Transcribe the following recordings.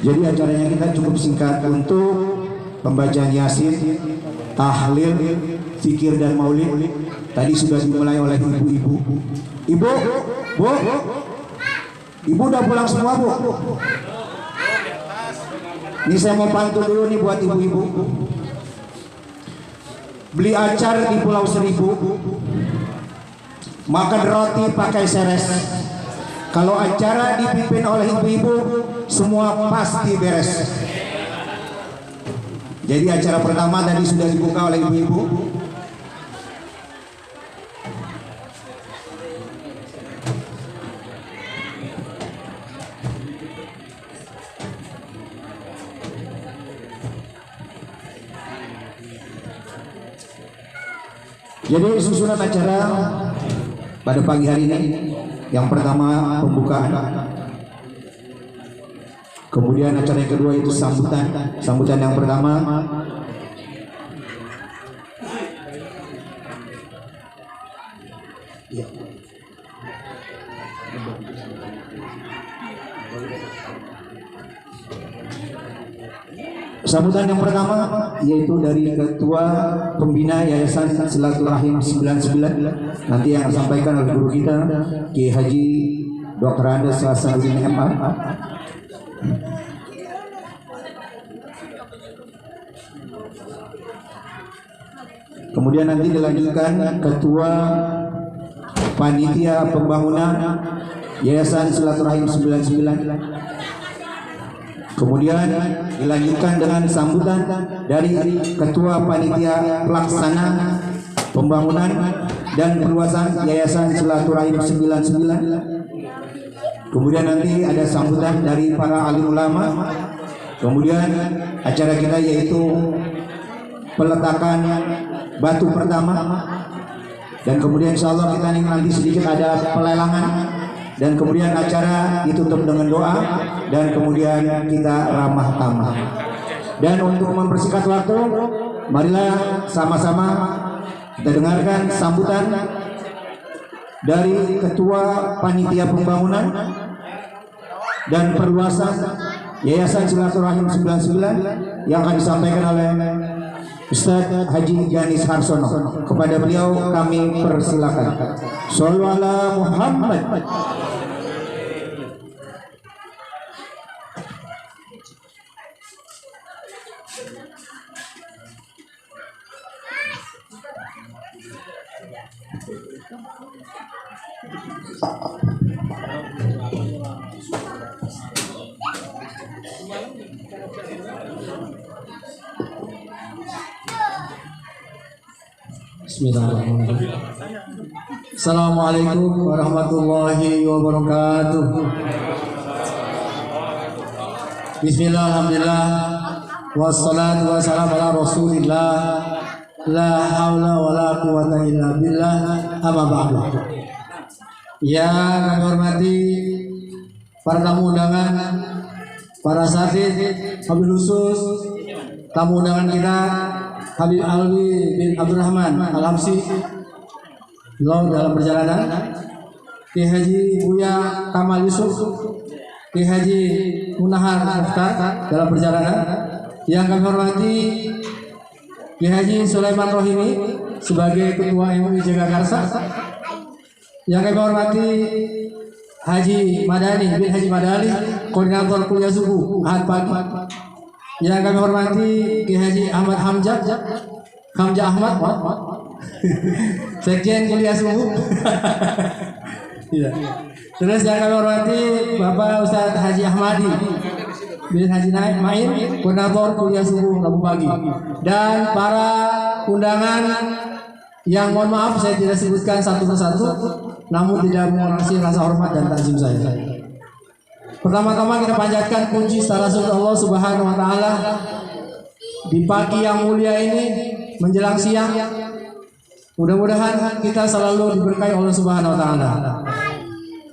Jadi acaranya kita cukup singkat untuk pembacaan Yasin, tahlil, zikir dan maulid. Tadi sudah dimulai oleh ibu-ibu. Ibu, Bu, ibu udah pulang semua, Bu? Ini saya mau pantun dulu nih buat ibu-ibu. Beli acar di Pulau Seribu, makan roti pakai seres. Kalau acara dipimpin oleh ibu-ibu, semua pasti beres. Jadi acara pertama tadi sudah dibuka oleh ibu-ibu. Jadi susunan acara pada pagi hari ini, yang pertama pembukaan, kemudian acara yang kedua itu sambutan. Sambutan yang pertama yaitu dari Ketua Pembina Yayasan Silaturahim 99, nanti yang disampaikan oleh guru kita Kiai Haji Dr. Andes Hasanuddin MA. Kemudian nanti dilanjutkan Ketua Panitia Pembangunan Yayasan Silaturahim 99. Kemudian dilanjutkan dengan sambutan dari Ketua Panitia Pelaksana Pembangunan dan Perluasan Yayasan Silaturahim 99. Kemudian nanti ada sambutan dari para alim ulama. Kemudian acara kita yaitu peletakan batu pertama. Dan kemudian insya Allah kita nanti sedikit ada pelelangan. Dan kemudian acara ditutup dengan doa. Dan kemudian kita ramah tamah. Dan untuk mempersingkat waktu, marilah sama-sama kita dengarkan sambutan dari Ketua Panitia Pembangunan dan Perluasan Yayasan Silaturahim 99 yang akan disampaikan oleh Ustaz Haji Ganis Harsono. Kepada beliau kami persilakan. Shollu ala Muhammad. Bismillahirrahmanirrahim. Assalamualaikum warahmatullahi wabarakatuh. Bismillah, alhamdulillah, wassalatu wassalamu ala rasulillah, la haula wa la quwata illa billah, amma ba'du. Yang kami hormati para tamu undangan, para asatidz, wabil khusus tamu undangan kita Habib Alwi bin Abdurrahman Al-Habsyi, beliau dalam perjalanan. Kiai Haji Buya Kamal Yusuf, Kiai Haji Munahar Mukhtar dalam perjalanan. Yang kami hormati Kiai Haji Sulaiman Rohimi sebagai Ketua MUI Jagakarsa. Yang kami hormati Haji Madani bin Haji Madali, Koordinator Kuliah Subuh Ahad Pagi. Yang kami hormati Kiai Haji Ahmad Hamzah Ahmad, Sekjen Kuliah Subuh. Iya. Terus yang kami hormati Bapak Ustadz Haji Ahmadi bin Haji Main, Koordinator Kuliah Subuh Rabu Pagi. Dan para undangan yang mohon maaf saya tidak sebutkan satu persatu, namun tidak mengurangi rasa hormat dan takzim saya. Pertama-tama kita panjatkan puji secara Allah Subhanahu wa taala di pagi yang mulia ini menjelang siang. Mudah-mudahan kita selalu diberkahi Allah Subhanahu wa taala.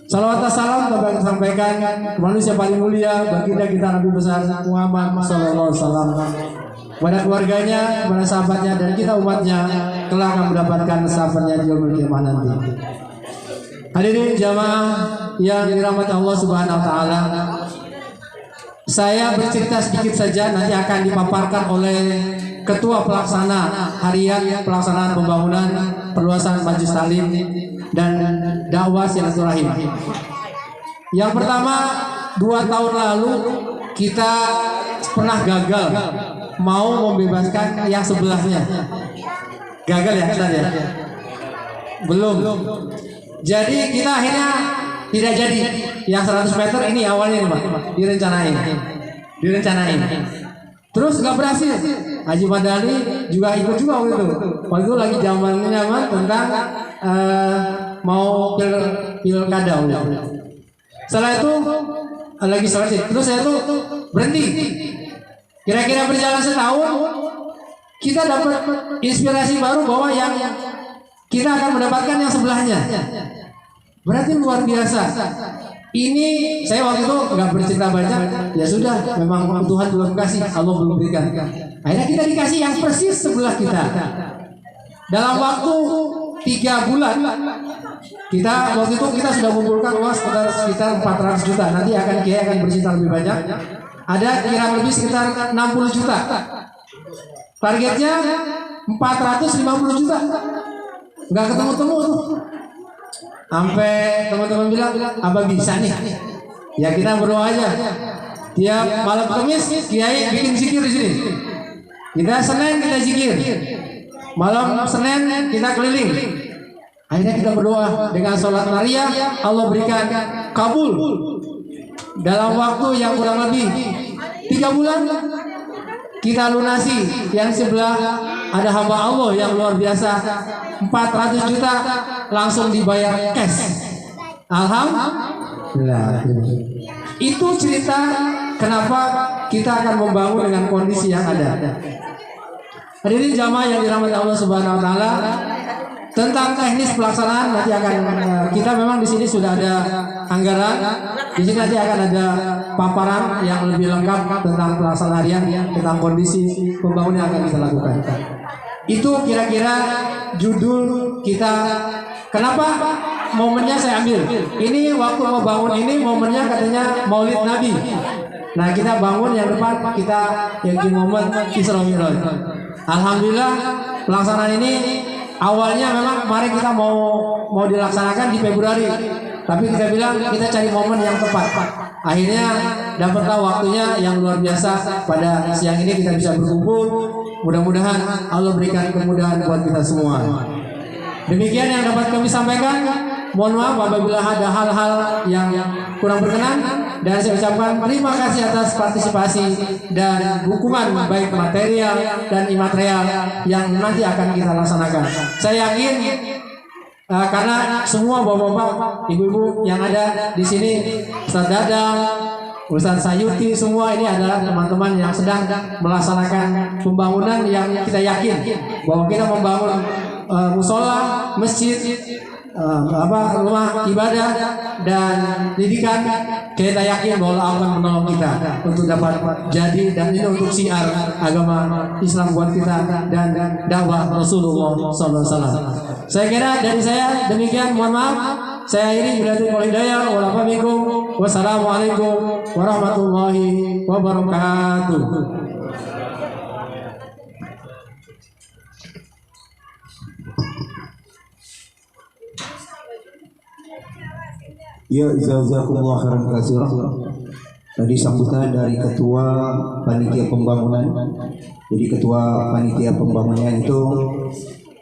Salawat dan salam kita sampaikan ke manusia paling mulia, baginda kita Nabi besar Muhammad sallallahu alaihi wasallam, kepada keluarganya, kepada sahabatnya, dan kita umatnya kelak akan mendapatkan syafaatnya di yaumul qiyamah nanti. Hadirin jamaah yang dirahmati Allah Subhanahu wa taala, saya bercerita sedikit saja, nanti akan dipaparkan oleh Ketua Pelaksana Harian Pelaksanaan Pembangunan Perluasan Majelis Taklim dan Dakwah Silaturahim. Yang pertama, 2 tahun lalu kita pernah gagal mau membebaskan yang sebelahnya. Gagal ya Ustaz ya? Belum. Jadi kita akhirnya tidak jadi. Yang 100 meter ini awalnya nih Pak, direncanain. Terus nggak berhasil. Haji Madani juga ikut juga waktu itu. Waktu itu lagi zamannya tentang mau pilkada. Setelah itu lagi selesai. Terus saya tuh berhenti. Kira-kira berjalan setahun, kita dapat inspirasi baru bahwa yang kita akan mendapatkan yang sebelahnya. Berarti luar biasa. Ini saya waktu itu nggak bercerita banyak. Ya sudah, memang Tuhan belum kasih, Allah belum berikan. Akhirnya kita dikasih yang persis sebelah kita. Dalam waktu 3 bulan, kita waktu itu kita sudah mengumpulkan uang sekitar 400 juta. Nanti Kiai akan bercerita lebih banyak. Ada kira lebih sekitar 60 juta. Targetnya 450 juta. Nggak ketemu-temu tuh. Sampai teman-teman bilang, apa bisa nih? Ya kita berdoa aja. Tiap malam Kamis Kiai bikin zikir di sini. Kita Senin kita zikir. Malam Senin kita keliling. Akhirnya kita berdoa dengan sholat Maria, Allah berikan kabul. Dalam waktu yang kurang lebih 3 bulan kita lunasi. Yang sebelah ada hamba Allah yang luar biasa, 400 juta langsung dibayar cash. Alhamdulillah. Itu cerita kenapa kita akan membangun dengan kondisi yang ada. Hadirin jamaah yang dirahmati Allah Subhanahu wa taala, tentang teknis pelaksanaan nanti akan kita memang di sini sudah ada anggaran. Di sini nanti akan ada paparan yang lebih lengkap tentang pelaksanaan harian, tentang kondisi pembangunan yang akan kita lakukan. Itu kira-kira judul kita. Kenapa momennya saya ambil? Ini waktu mau bangun ini momennya katanya Maulid Nabi. Nah kita bangun yang depan kita yakin momen Isra Mi'raj. Alhamdulillah pelaksanaan ini awalnya memang kemarin kita mau dilaksanakan di Februari, tapi kita bilang kita cari momen yang tepat. Akhirnya dapatlah waktunya yang luar biasa. Pada siang ini kita bisa berkumpul. Mudah-mudahan Allah berikan kemudahan buat kita semua. Demikian yang dapat kami sampaikan. Mohon maaf apabila ada hal-hal yang kurang berkenan, dan saya ucapkan terima kasih atas partisipasi dan dukungan baik material dan imaterial yang nanti akan kita laksanakan. Saya yakin karena semua bapak-bapak, ibu-ibu yang ada di sini, Ustaz Dadang, Ustaz Sayuti, semua ini adalah teman-teman yang sedang melaksanakan pembangunan yang kita yakin bahwa kita membangun musola, masjid, rumah ibadah dan pendidikan. Kita yakin bahwa Allah akan menolong kita untuk dapat jadi, dan ini untuk syiar agama Islam buat kita dan dakwah Rasulullah SAW. Saya kira dari saya demikian. Mohon maaf. Saya ini billahi wal hidayah. Wassalamualaikum warahmatullahi wabarakatuh. Ya, jazakumullah khairan katsiran. Tadi sambutan dari Ketua Panitia Pembangunan. Jadi Ketua Panitia Pembangunan itu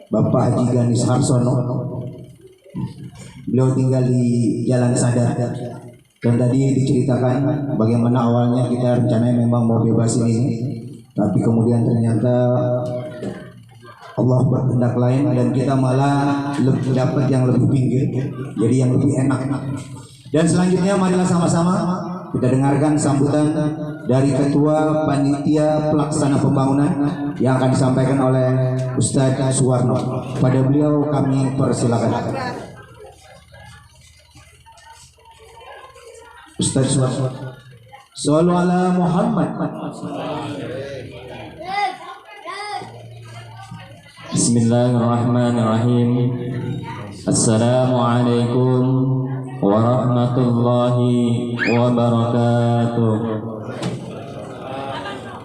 Bapak Haji Ganis Harsono. Beliau tinggal di Jalan Sadar. Dan tadi diceritakan bagaimana awalnya kita rencananya memang mau bebasin ini, tapi kemudian ternyata Allah berkehendak lain dan kita malah lebih dapat yang lebih pinggir, jadi yang lebih enak. Dan selanjutnya marilah sama-sama kita dengarkan sambutan dari Ketua Panitia Pelaksana Pembangunan yang akan disampaikan oleh Ustadz Suwarno. Pada beliau kami persilakan. Ustadz Suwarno. Shallu ala Muhammad. Bismillahirrahmanirrahim. Assalamualaikum warahmatullahi wabarakatuh.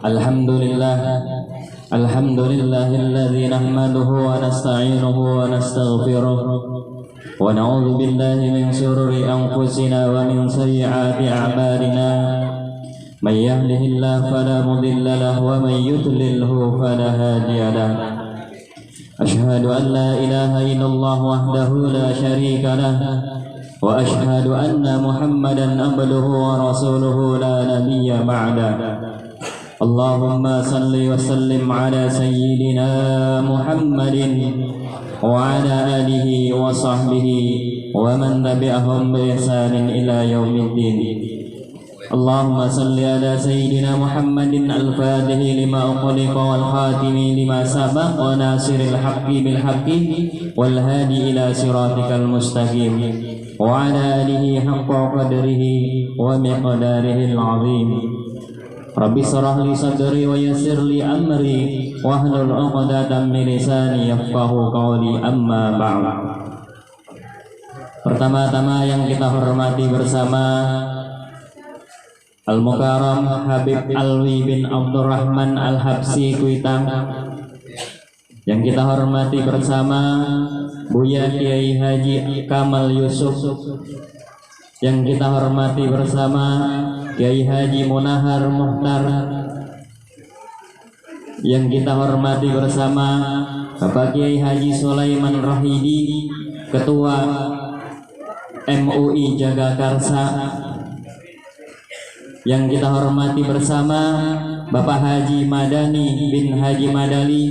Alhamdulillahilladzi nahmaduhu wa nasta'inuhu wa nastaghfiruh wa na'udzu billahi min shururi anfusina wa min sayyiati a'malina may yahdihillahu fala mudilla lahu wa may yudlilhu fala hadiya lahu asyhadu an la ilaha illallah wahdahu la syarika lahu wa asyhadu anna Muhammadan abduhu wa rasuluhu la nabiyya ba'da. Allahumma salli wa sallim ala sayyidina Muhammadin wa ala alihi wa sahbihi wa man tabi'ahum bi ihsanin ila yaumiddin. Allahumma salli ala sayyidina Muhammadin al-fatihi lima ughliqa wal khatimi lima sabaq wa nasiril haqqi bil haqqi wal hadi ila siratikal mustaqim wa ala alihi haqqa qadrihi wa miqdarihi al-azim. Rabbi shrah li sadri wa yassir li amri wahlul 'uqdatam min lisani yafqahu qawli, amma ba'd. Pertama-tama yang kita hormati bersama Al-Mukarram Habib Alwi bin Abdurrahman Al-Habsyi Kuitang, yang kita hormati bersama Buya Kiai Haji Kamal Yusuf, yang kita hormati bersama Kiai Haji Munahar Muhtar, yang kita hormati bersama Bapak Kiai Haji Sulaiman Rohidi, Ketua MUI Jagakarsa, yang kita hormati bersama Bapak Haji Madani bin Haji Madali,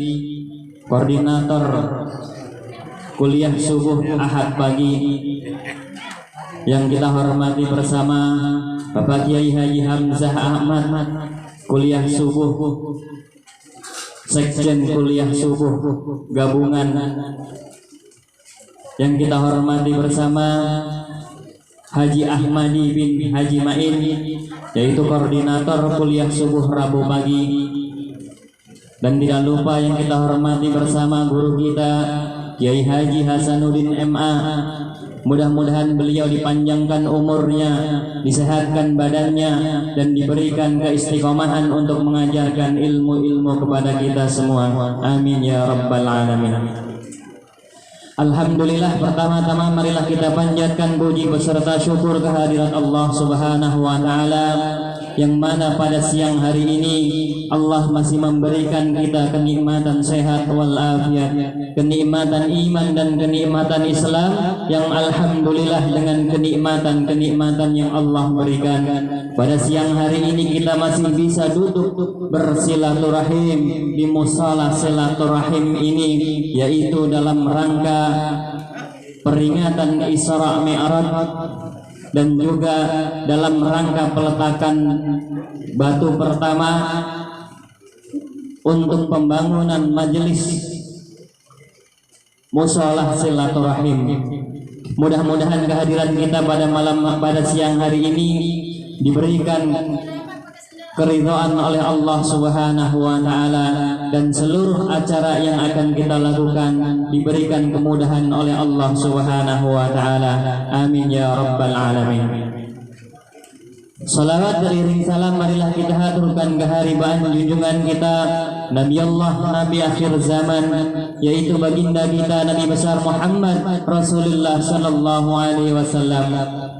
Koordinator Kuliah Subuh Ahad Pagi, yang kita hormati bersama Bapak Kiai Haji Hamzah Ahmad, Kuliah Subuh, Sekjen Kuliah Subuh Gabungan, yang kita hormati bersama Haji Ahmadi bin Haji Ma'in, yaitu Koordinator Kuliah Subuh Rabu Pagi, dan tidak lupa yang kita hormati bersama guru kita Kiai Haji Hasanuddin MA. Mudah-mudahan beliau dipanjangkan umurnya, disehatkan badannya, dan diberikan keistiqomahan untuk mengajarkan ilmu-ilmu kepada kita semua. Amin ya rabbal alamin. Alhamdulillah, pertama-tama marilah kita panjatkan puji beserta syukur kehadirat Allah Subhanahu wa taala, yang mana pada siang hari ini Allah masih memberikan kita kenikmatan sehat wal afiat, kenikmatan iman dan kenikmatan Islam, yang alhamdulillah dengan kenikmatan yang Allah berikan pada siang hari ini kita masih bisa duduk bersilaturahim di musala silaturahim ini, yaitu dalam rangka peringatan Isra Mi'raj, dan juga dalam rangka peletakan batu pertama untuk pembangunan majelis musholah silaturahim. Mudah-mudahan kehadiran kita pada siang hari ini diberikan keridhaan oleh Allah Subhanahu wa taala, dan seluruh acara yang akan kita lakukan diberikan kemudahan oleh Allah Subhanahu wa taala. Amin ya rabbal alamin. Salawat beriring salam marilah kita haturkan keharibaan junjungan kita Nabi Allah, Nabi akhir zaman, yaitu baginda kita Nabi besar Muhammad Rasulullah sallallahu alaihi wasallam,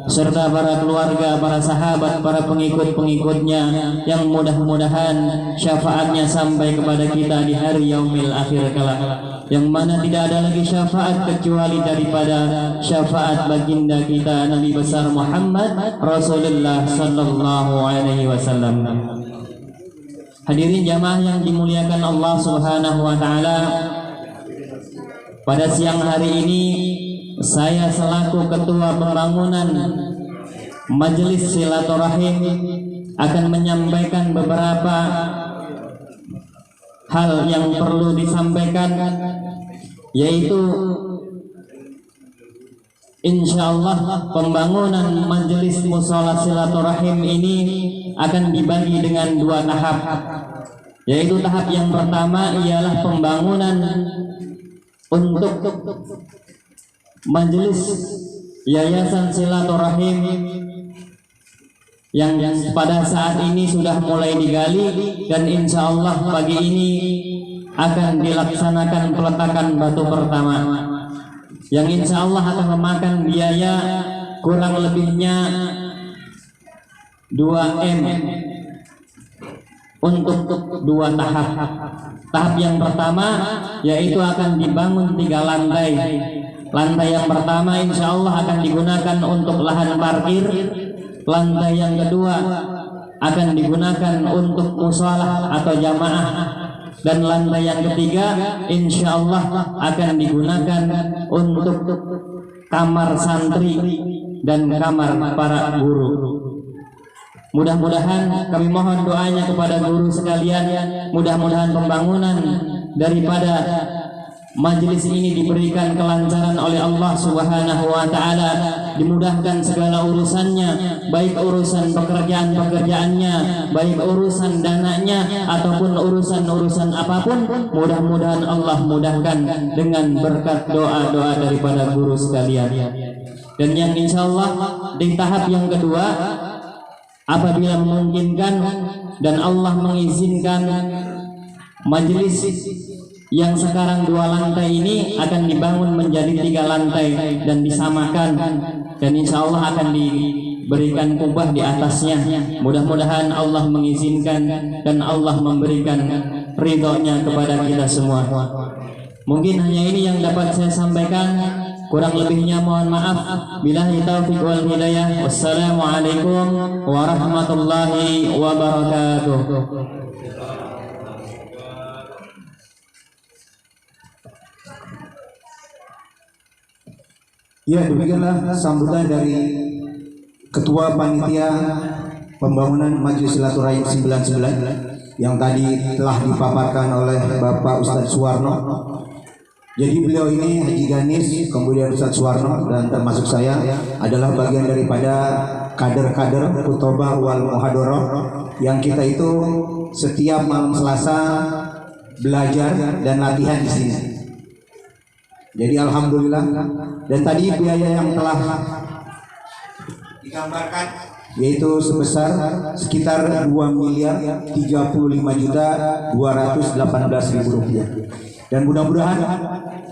serta para keluarga, para sahabat, para pengikut-pengikutnya, yang mudah-mudahan syafaatnya sampai kepada kita di hari yaumil akhir kelak, yang mana tidak ada lagi syafaat kecuali daripada syafaat baginda kita Nabi besar Muhammad Rasulullah sallallahu alaihi wasallam. Hadirin jamaah yang dimuliakan Allah Subhanahu wa taala, pada siang hari ini saya selaku ketua pembangunan Majelis Silaturahim akan menyampaikan beberapa hal yang perlu disampaikan, yaitu insyaallah pembangunan Majelis Musholah Silaturahim ini akan dibagi dengan dua tahap, yaitu tahap yang pertama ialah pembangunan untuk Majelis Yayasan Silaturahim yang pada saat ini sudah mulai digali, dan insya Allah pagi ini akan dilaksanakan peletakan batu pertama yang insya Allah akan memakan biaya kurang lebihnya 2M untuk 2 tahap. Tahap yang pertama yaitu akan dibangun 3 lantai. Lantai yang pertama insya Allah akan digunakan untuk lahan parkir. Lantai yang kedua akan digunakan untuk musholah atau jamaah. Dan lantai yang ketiga insya Allah akan digunakan untuk kamar santri dan kamar para guru. Mudah-mudahan kami mohon doanya kepada guru sekalian, mudah-mudahan pembangunan daripada majelis ini diberikan kelancaran oleh Allah Subhanahu wa taala, dimudahkan segala urusannya, baik urusan pekerjaan-pekerjaannya, baik urusan dananya ataupun urusan-urusan apapun, mudah-mudahan Allah mudahkan dengan berkat doa-doa daripada guru sekalian. Dan yang insya Allah di tahap yang kedua, apabila memungkinkan dan Allah mengizinkan, majelis yang sekarang 2 lantai ini akan dibangun menjadi 3 lantai dan disamakan, dan insya Allah akan diberikan kubah di atasnya. Mudah-mudahan Allah mengizinkan dan Allah memberikan ridhonya kepada kita semua. Mungkin hanya ini yang dapat saya sampaikan, kurang lebihnya mohon maaf. Billahi taufiq wal hidayah. Wassalamualaikum warahmatullahi wabarakatuh. Ya, demikianlah sambutan dari Ketua Panitia Pembangunan Majelis Silaturahim 99 yang tadi telah dipaparkan oleh Bapak Ustadz Suwarno. Jadi beliau ini Haji Ganis, kemudian Ustadz Suwarno dan termasuk saya adalah bagian daripada kader-kader Khutbah wal Muhadharah yang kita itu setiap malam Selasa belajar dan latihan di sini. Jadi alhamdulillah, dan tadi biaya yang telah digambarkan yaitu sebesar sekitar 2.035.218.000 rupiah. Dan mudah-mudahan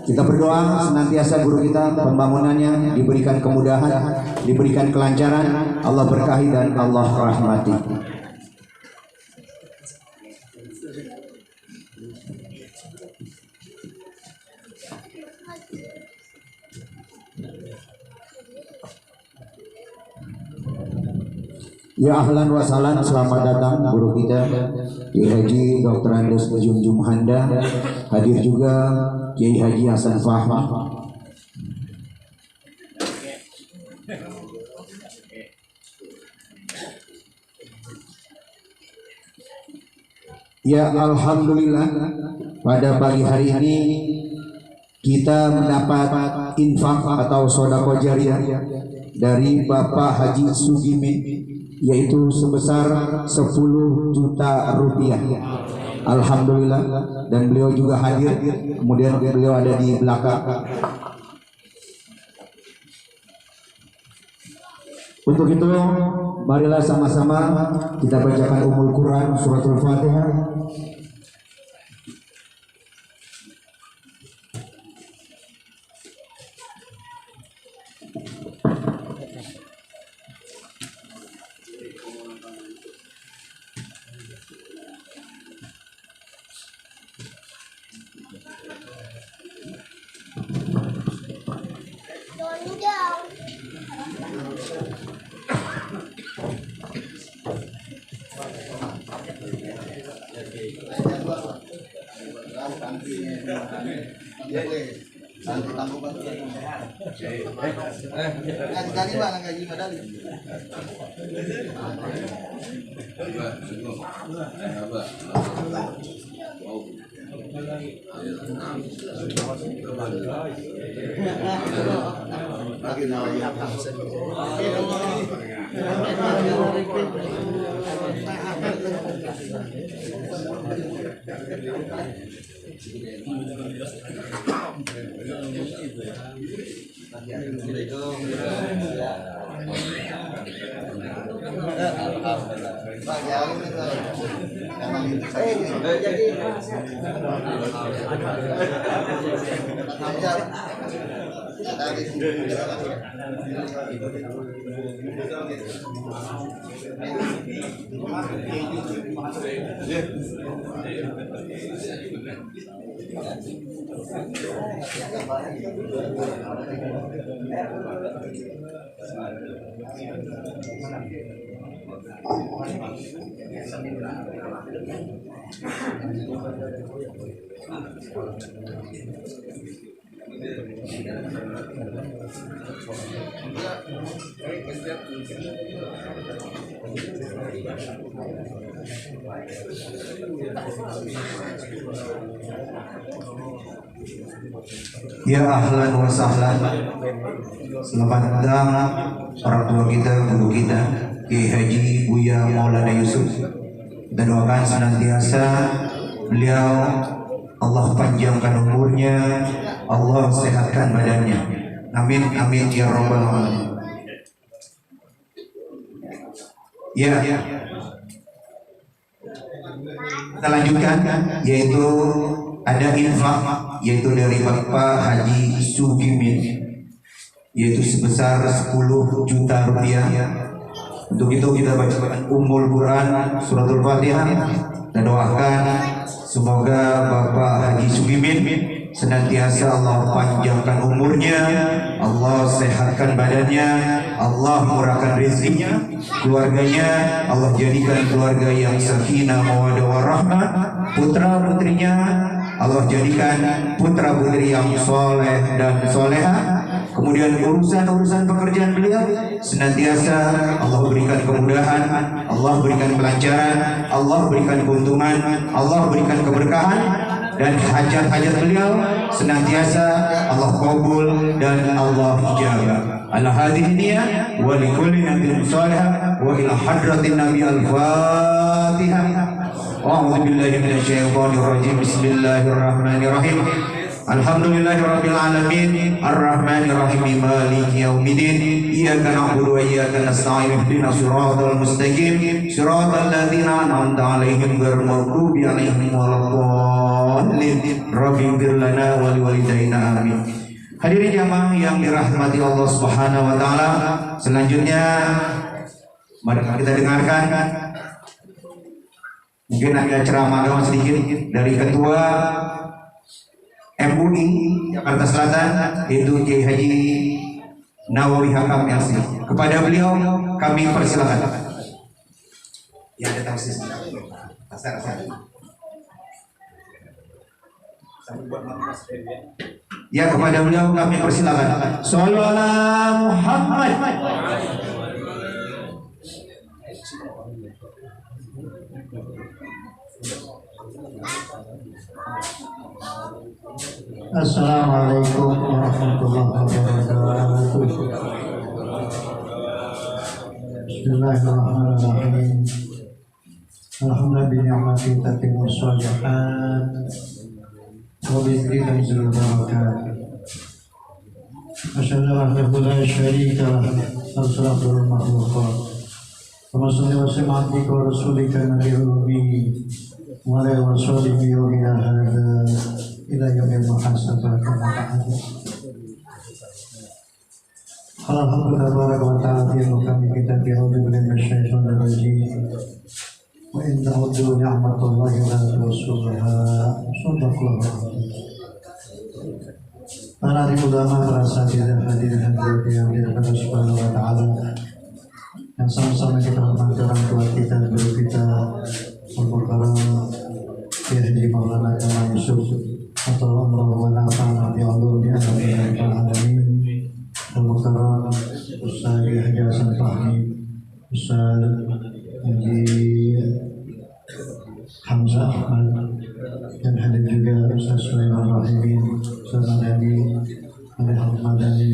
kita berdoa senantiasa guru kita pembangunannya diberikan kemudahan, diberikan kelancaran, Allah berkahi dan Allah rahmati. Ya ahlan wa sahlan, selamat datang guru kita Kiai Haji Dr. Andes Junjung Handa. Hadir juga Kiai Haji Hasan Fahmi. Ya alhamdulillah, pada pagi hari ini kita mendapat infak atau sedekah jariyah dari Bapak Haji Sugimin, yaitu sebesar 10 juta rupiah. Alhamdulillah, dan beliau juga hadir, kemudian beliau ada di belakang. Untuk itu marilah sama-sama kita bacakan Ummul Quran suratul Fatihah. Ya ahlan wa sahlan. Selamat datang orang tua kita, guru kita, Kiai Haji Buya Maulana Yusuf. Kita doakan senantiasa beliau Allah panjangkan umurnya, Allah sehatkan badannya. Amin amin ya rabbal alamin. Ya, kita lanjutkan, yaitu ada infak, yaitu dari Bapak Haji Sugimin, yaitu sebesar 10 juta rupiah. Untuk itu kita baca Ummul Quran Suratul Fatihah. Kita doakan semoga Bapak Haji Sugimin senantiasa Allah panjangkan umurnya, Allah sehatkan badannya, Allah murahkan rezekinya, keluarganya Allah jadikan keluarga yang sakinah mawaddah warahmah, putra putrinya Allah jadikan putra putri yang soleh dan soleha. Kemudian urusan pekerjaan beliau senantiasa Allah berikan kemudahan, Allah berikan kelancaran, Allah berikan keuntungan, Allah berikan keberkahan, dan hajat-hajat beliau senantiasa Allah kabul dan Allah jaga. Ala hadhihi niyah wa li kulli nabiyyin salih wa ila hadratin nabi al-fatihah. A'udzu billahi minasyaitonir rajim. Bismillahirrahmanirrahim. Alhamdulillahirabbil alamin arrahmanir rahim maliki yaumiddin iyyaka na'budu wa iyyaka nasta'in ihdinas siratal mustaqim siratal ladzina an'amta 'alaihim ghairil maghdubi 'alaihim waladdallin rabbighfir lana wa liwalidayna amin. Hadirin jamaah yang dirahmati Allah Subhanahu wa taala, selanjutnya mari kita dengarkan mungkin ada ceramah agama sedikit dari Ketua MUI Jakarta Selatan, yaitu Kiai Haji Nawawi Hakam LC. Kepada beliau kami persilakan. Ya, ada tafsir. Asal. Ya, kepada beliau kami persilakan. Sallallahu Muhammad. Assalamualaikum warahmatullahi wabarakatuh. Bismillahirrahmanirrahim. Alhamdulillah bi ni'mati tatimmu shalihat wa bi dzikri tanzilul barakat. Asyhadu an la syarika lahu wa asyraful makhluqat. Wa salli wa sallim ala rasulika nabiyil ummi wa ala alihi wa sahbihi ila yaumil muhasabah kama ta'ala. Alhamdulillah wa ta'ala kami kita bi'udhu billahi minasyaitonir rajim. Wa in ta'udhu ni'matallahi la tuhsuha. Shadaqallahu. Para ulama merasa tidak hadir yang dirahmati Subhanahu wa ta'ala, yang sama-sama kita hormati orang tua kita, guru kita, Al-Mukarram Kiai Haji Maulana Yusuf atau Allah wa nafa'ana bi'ulumi amin ya rabbal alamin. Al-Mukarram Ustaz Haji Hasan Fahmi, Ustaz Haji Hamzah Ahmad, dan hadir juga Ustaz Sulaiman Rahimin, Ustaz Nabi Al-Madani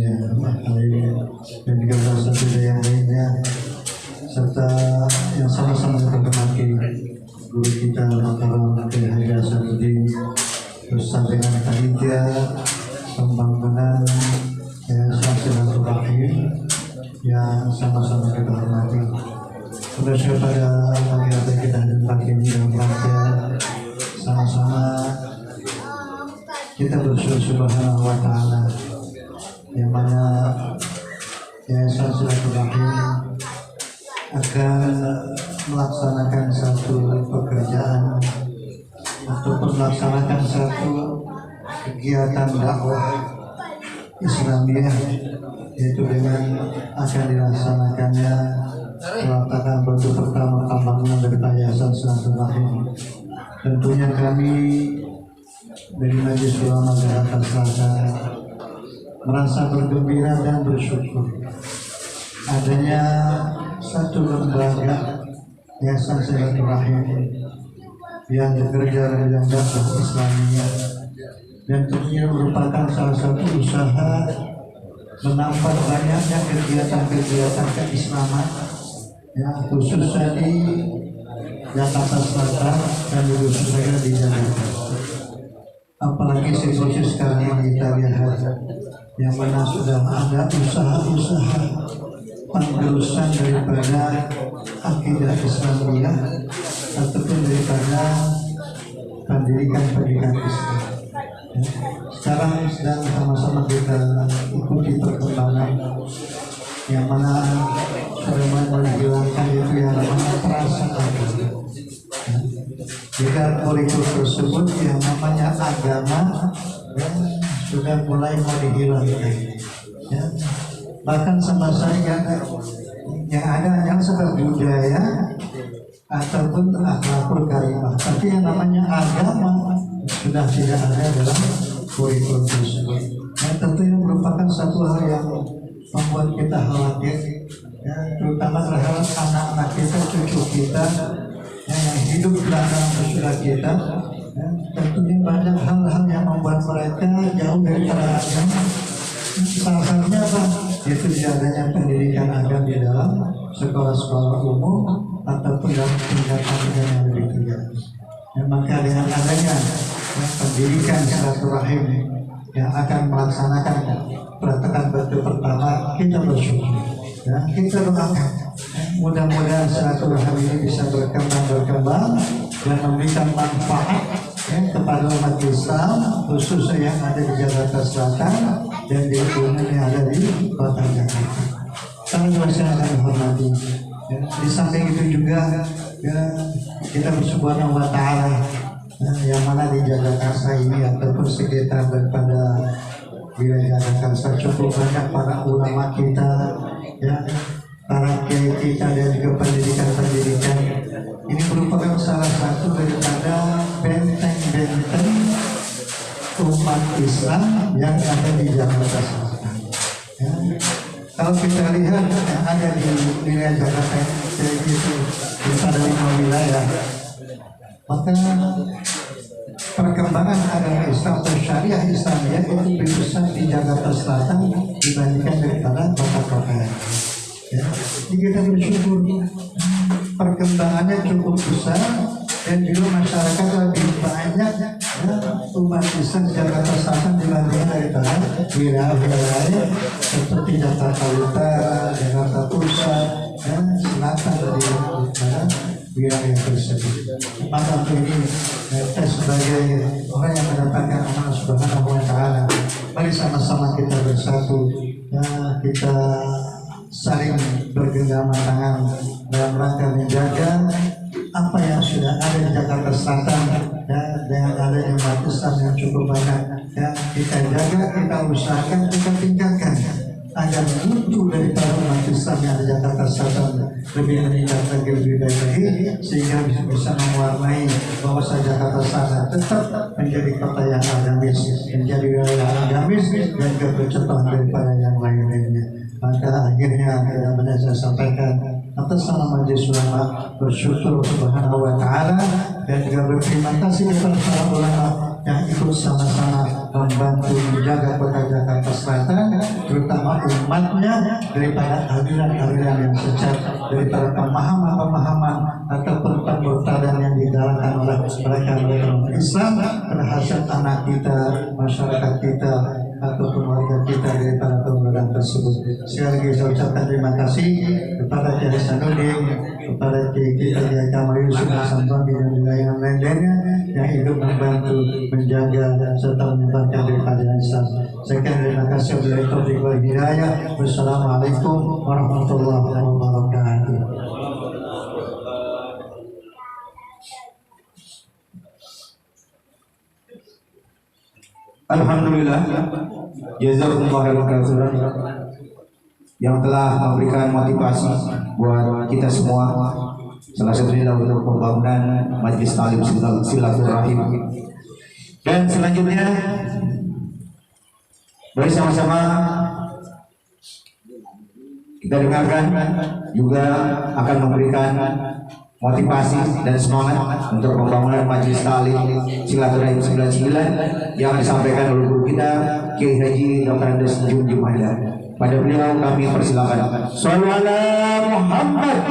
dan juga Ustaz yang lainnya, serta yang sama-sama kita hormati guru kita Al-Mukarram Kiai Haji Hasanuddin, bersama dengan panitia pembangunan Yayasan Silaturahim yang sama-sama kita hormati. Bersyukur pada pagi hari kita dapat ini dalam rangka sama-sama kita bersyukur Subhanahu wa Ta'ala, yang mana Yayasan Silaturahim akan melaksanakan satu pekerjaan untuk melaksanakan satu kegiatan dakwah Islamiyah, yaitu dengan akan dilaksanakannya peletakan batu pertama pembangunan dari Yayasan Silaturahim. Tentunya kami dari Majelis Ulama Jakarta Selatan merasa bergembira dan bersyukur adanya satu lembaga Yayasan Silaturahim yang bekerja dalam bidang dakwah Islamiyah, dan tentunya merupakan salah satu usaha menambah banyaknya kegiatan-kegiatan keislaman, ya, khususnya di Jakarta Selatan dan khususnya di Jakarta. Apalagi situasi sekarang yang kita lihat, yang mana sudah ada usaha-usaha pengerusan daripada akidah Islamiyah ataupun daripada pendidikan Islam. Sekarang sedang sama-sama kita ikuti perkembangan yang mana sudah menghilangkan itu yang namanya perasaan. Jika politik tersebut yang namanya agama sudah mulai mau dihilangkan, ya. Bahkan sama saya yang ada hanya sekedar budaya ataupun akhlakul karimah, tapi yang namanya agama sudah tidak ada dalam kurikulum tersebut. Tentunya merupakan satu hal yang membuat kita khawatir, ya, terutama terhadap anak-anak kita, cucu kita, yang hidup dalam usia kita, ya. Tentunya banyak hal-hal yang membuat mereka jauh dari agama. Salah satunya apa? Yaitu adanya pendidikan agama di dalam sekolah-sekolah umum ataupun dalam pendidikan yang lebih tinggi. Maka dengan adanya pendidikan silaturahim yang akan melaksanakan peletakan batu pertama, kita bersyukur, ya, kita doakan mudah-mudahan silaturahim ini bisa berkembang dan memberikan manfaat, ya, kepada umat Islam khususnya yang ada di Jakarta Selatan dan di lingkungan yang ada di kota Jakarta. Kami masih akan menghormati, ya. Di samping itu juga, ya, kita bersyukur wa ta'ala, yang mana di Jakarta ini ataupun sekitar daripada wilayah Jakarta cukup banyak para ulama kita, ya, para kiai kita dan juga pendidikan ini merupakan salah satu daripada benteng-benteng umat Islam yang ada di Jakarta Selatan. Ya. Kalau kita lihat yang ada di wilayah Jakarta itu ada 5 wilayah, maka perkembangan agama Islam atau syariah Islamiyah itu lebih besar di Jakarta Selatan dibandingkan daripada kota-kota lain. Ya. Jadi kita bersyukur perkembangannya cukup besar dan juga masyarakat lebih banyak, ya, umat Islam Jakarta Selatan dibandingkan daripada wilayah-wilayah lain seperti Jakarta Utara, Jakarta Pusat, dan Selatan daripada wilayah tersebut. Maka ini kita sebagai orang yang mendapatkan amanah Subhanahu wa Ta'ala, mari sama-sama kita bersatu, ya, kita saling bergenggaman tangan dalam rangka menjaga apa yang sudah ada di Jakarta Selatan, ya, dengan adanya umat Islam yang cukup banyak, ya, kita jaga, kita usahakan, kita tingkatkan agar mutu dari para umat Islam yang ada di Jakarta Selatan lebih meningkat lagi, lebih baik lagi, sehingga bisa mewarnai bahwa Jakarta Selatan tetap menjadi kota yang agamis, menjadi wilayah agamis dan kebercontohan daripada yang lain-lainnya. Maka akhirnya yang saya sampaikan atas nama Majelis Ulama bersyukur Subhanahu wa Ta'ala dan juga berterima kasih kepada para ulama yang ikut sama-sama membantu menjaga kota Jakarta Selatan, terutama umatnya daripada aliran-aliran yang sesat, daripada pemahaman-pemahaman ataupun pemurtadan yang digalakkan oleh mereka Islam terhadap anak kita, masyarakat kita ataupun warga kita daripada pemurtadan tersebut. tersebut. Sekali lagi saya ucapkan terima kasih kepada Kiai Sanudin, kepada Kiai Kamal Yusuf Hasan dan wilayah lain-lainnya yang hidup membantu menjaga serta menyebarkan daripada Islam. Sekian, terima kasih. Wabillahi taufiq wal hidayah. Wassalamualaikum warahmatullahi wabarakatuh. Alhamdulillah, jazakumullah khairan yang telah memberikan motivasi buat kita semua. Salah satunya untuk pembangunan Majelis Ta'lim Silaturahim. Dan selanjutnya, mari sama-sama kita dengarkan juga akan memberikan motivasi dan semangat untuk pembangunan Majelis Ta'lim Silaturahim 99 yang disampaikan oleh guru kita Kiai Haji Dr. Andes Jum Jumaida. Pada beliau kami persilakan. Shallallahu ala Muhammad.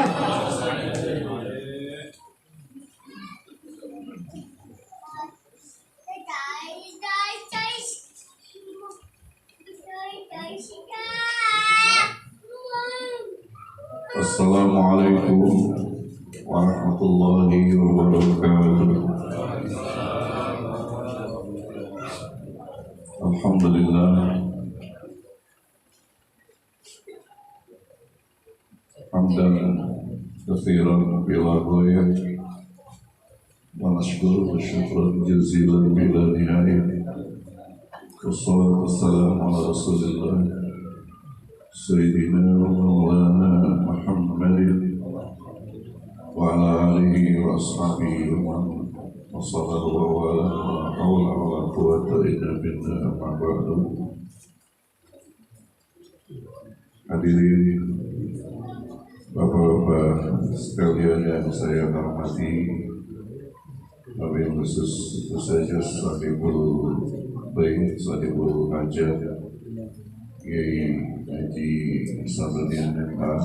Assalamualaikum warahmatullahi wabarakatuh. Alhamdulillah, hamdan katsiran bila ghayah wa nashkuru syukran jazilan bila nihayah. Wassalatu wassalamu ala Rasulillah Sayyidina wa Maulana Muhammadin wa ala alihi wa ashabihi wa sallallahu ala wa hawla wa la quwwata illa billah amma ba'du. Hadirin Bapak-bapak sekalian yang saya hormati, wabil khusus tentu saja Sahibul Bait, Sahibul Hajat Kiai Haji Sanudin MA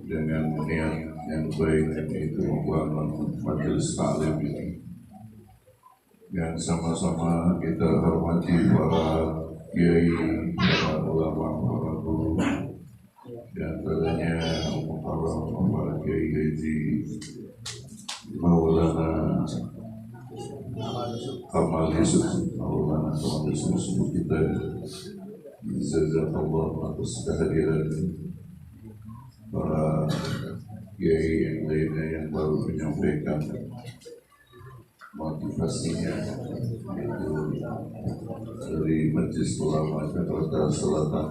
dengan niat yang baik, yaitu membangun Majelis Ta'lim ini. Dan sama-sama kita hormati para kiai, para ulama, para guru, dan tentunya para kiai Haji Maulana Kamal Yusuf, Maulana Kamal Yusuf kita, jazakallah atas kehadiran para kiai yang lainnya yang baru menyampaikan motivasinya, yaitu dari Majelis Ulama Jakarta Selatan,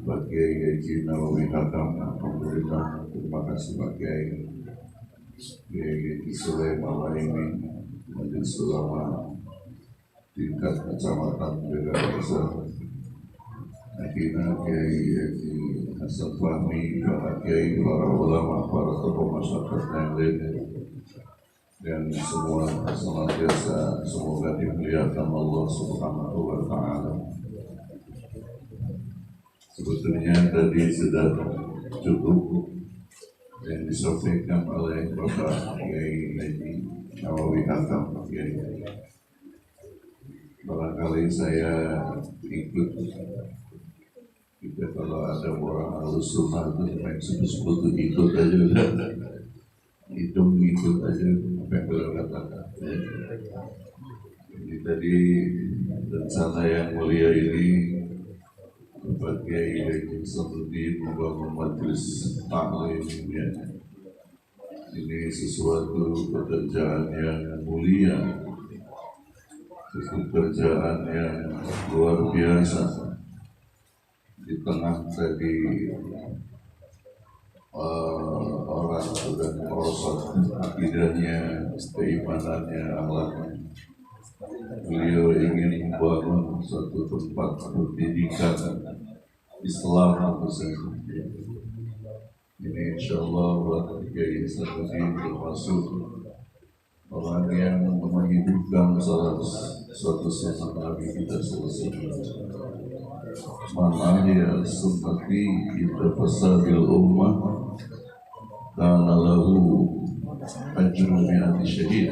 Pak Kiai Haji Nawawi Hakam. Alhamdulillah, terima kasih Pak Kiai. Kiai Haji Sulaiman Laimi, Majelis Ulama tingkat kecamatan Jakarta. Akhirnya Kiai Haji Hasan Fahmi, para Kiai, para ulama, para tokoh masyarakat yang lainnya, dan semua senantiasa semoga dimuliakan Allah Subhanahu wa Ta'ala. Sebetulnya tadi sudah cukup yang disampaikan oleh Bapak Kiai Haji Nawawi Hakam. Barangkali saya ikut. Kita kalau ada orang halus sunnah itu main sebut-sebut ikut aja, ikut aja apa yang beliau katakan. Jadi tadi rencana yang mulia ini Bapak Kiai Haji Sanudin membangun Majelis Ta'lim ya. Ini sesuatu pekerjaan yang mulia, sesuatu pekerjaan yang luar biasa. Di tengah tadi orang sudah merosot akidahnya, keimanannya, akhlaknya. Beliau ingin membangun suatu tempat pendidikan Islam khususnya. Ini insya Allah buat Kiai Sanudin termasuk orang yang menghidupkan suatu sunnah Nabi kita selesai. Man ahya sunnati kita fasadil ummah kana lahu ajru mi'ati syahid.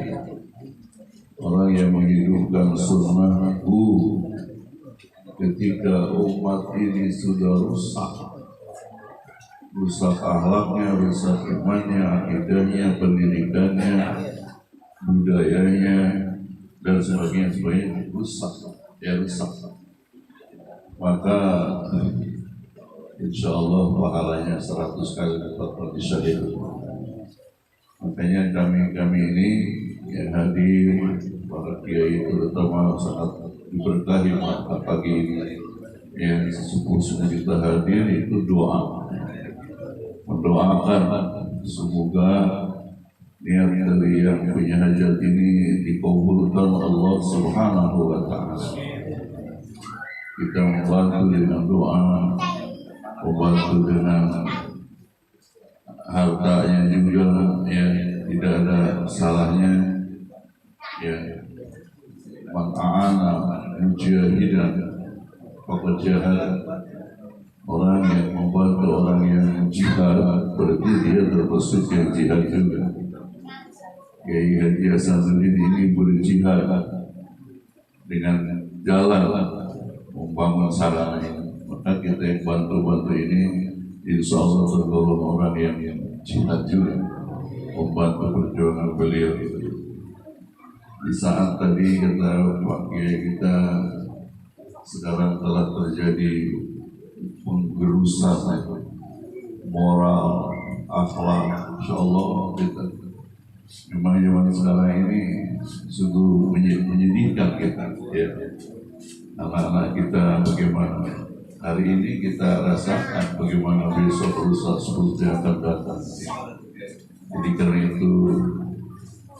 Orang yang menghidupkan sunnahku ketika umat ini sudah rusak akhlaknya, rusak imannya, akidahnya, pendidikannya, budayanya, dan sebagainya rusak, maka insya Allah pahalanya 100 kali lipat bagi syahid. Makanya kami ini yang hadir, para kiai terutama sangat diberkahi pada pagi ini. Yang sepuh kita hadir itu mendoakan semoga niat dari yang punya hajat ini dikabulkan Allah Subhanahu wa Ta'ala. Kita membantu dengan doa, membantu dengan hartanya juga, ya tidak ada salahnya, ya man a'ana mujahidan faqad jahad. Orang yang membantu orang yang jihad berarti dia termasuk yang jihad juga. Kiai Haji Hasanuddin ini berjihad dengan jalan membangun sarana ini. Maka kita yang bantu ini insya Allah tergolong orang yang jihad juga, membantu perjuangan beliau. Di saat tadi kata Pak Kiai kita sekarang telah terjadi penggerusan moral, akhlak, insya Allah kita memang zaman sekarang ini sungguh menyedihkan kita, ya. Anak-anak kita bagaimana hari ini kita rasakan, bagaimana besok rusak seperti akan datang. Jadi karena itu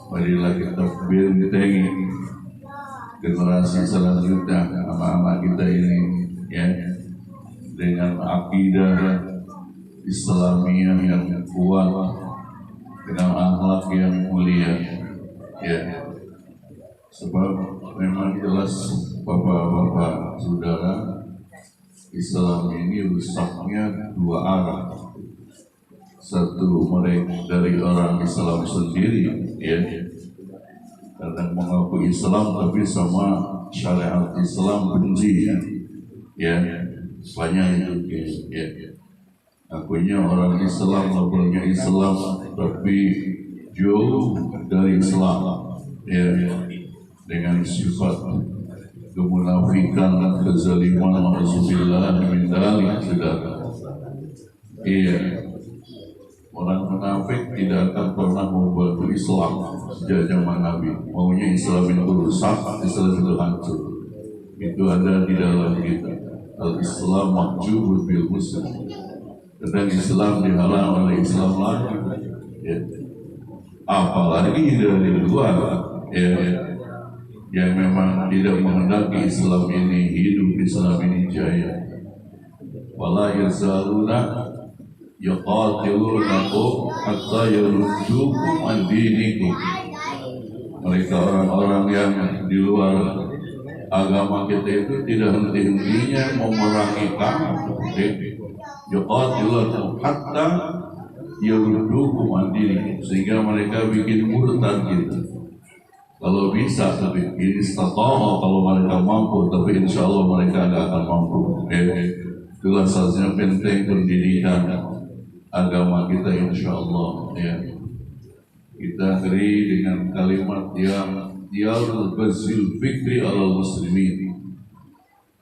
marilah kita bentengi generasi selanjutnya, anak-anak kita ini, ya, dengan akidah Islamiyah yang kuat, dengan akhlak yang mulia, ya. Sebab memang jelas bapak-bapak saudara, Islam ini rusaknya dua arah. Satu, mereka dari orang Islam sendiri, ya, kadang mengaku Islam tapi sama syariat Islam benci, ya, banyak itu, ya. Akunya orang Islam, labelnya Islam, tapi jauh dari Islam, ya, dengan sifat kemunafikan dan kezaliman, na'udzubillah min dzalik, saudara. Iya, orang munafik tidak akan pernah membantu Islam sejak zaman Nabi. Maunya Islam itu rusak, Islam itu hancur. Itu ada di dalam kita. Al-Islam mahjubun bil muslim. Dan Islam dihalang oleh Islam lagi, ya. Apalagi dari luar, ya, yang memang tidak menghendaki Islam ini hidup, Islam ini jaya. Wala yazaluna yuqatilunakum hatta yaruddukum an dinikum. Mereka orang-orang yang di luar agama kita itu tidak henti-hentinya memerangi kamu, yuqatilunakum hatta yaruddukum an dinikum, sehingga mereka bikin murtad gitu. Kalau bisa, tapi ini istata'ah, kalau mereka mampu, tapi insya Allah mereka tidak akan mampu. Itulah saja penting pendidikan agama kita, insya Allah, ya. Kita beri dengan kalimat yang bazil fikri ala muslimin.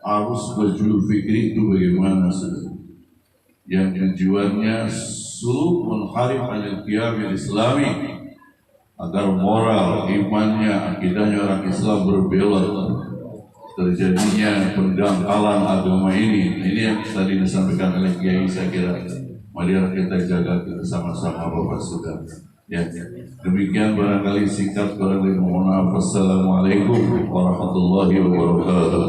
Arus bazil fikri itu bagaimana, saudara? Yang tujuannya suluk menharif anil qiyamil islami, agar moral, imannya, akidahnya orang Islam berbelot, terjadinya pendangkalan agama ini. Ini yang tadi disampaikan oleh Kiai, saya kira mari kita jaga bersama-sama, Bapak Saudara. Ya, demikian barangkali singkat, barangkali mohon maaf. Assalamualaikum warahmatullahi wabarakatuh.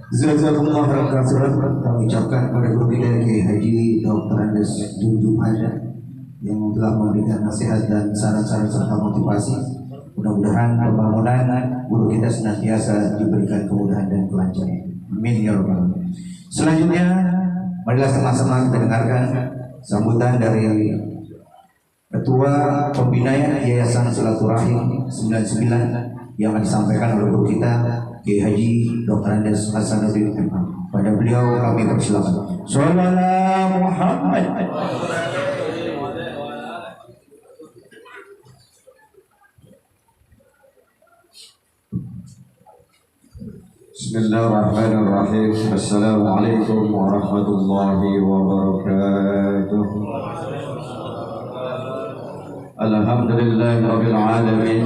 Jazakumullah khairan. Kami ucapkan kepada guru kita Kiai Haji Dr. Andes Junjung Haja yang telah memberikan nasihat dan saran-saran serta motivasi. Mudah-mudahan pembangunan guru kita senantiasa diberikan kemudahan dan kelancaran. Amin ya rabbal alamin. Selanjutnya, marilah sama-sama kita dengarkan sambutan dari Ketua Pembina Yayasan Silaturahim 99 yang akan disampaikan oleh guru kita Kiai Haji Dr. Andes Hasanuddin MM. Pada beliau kami persilakan. Sallallahu Muhammad. Bismillahirrahmanirrahim. Assalamualaikum warahmatullahi wabarakatuh. Alhamdulillahirabbil alamin.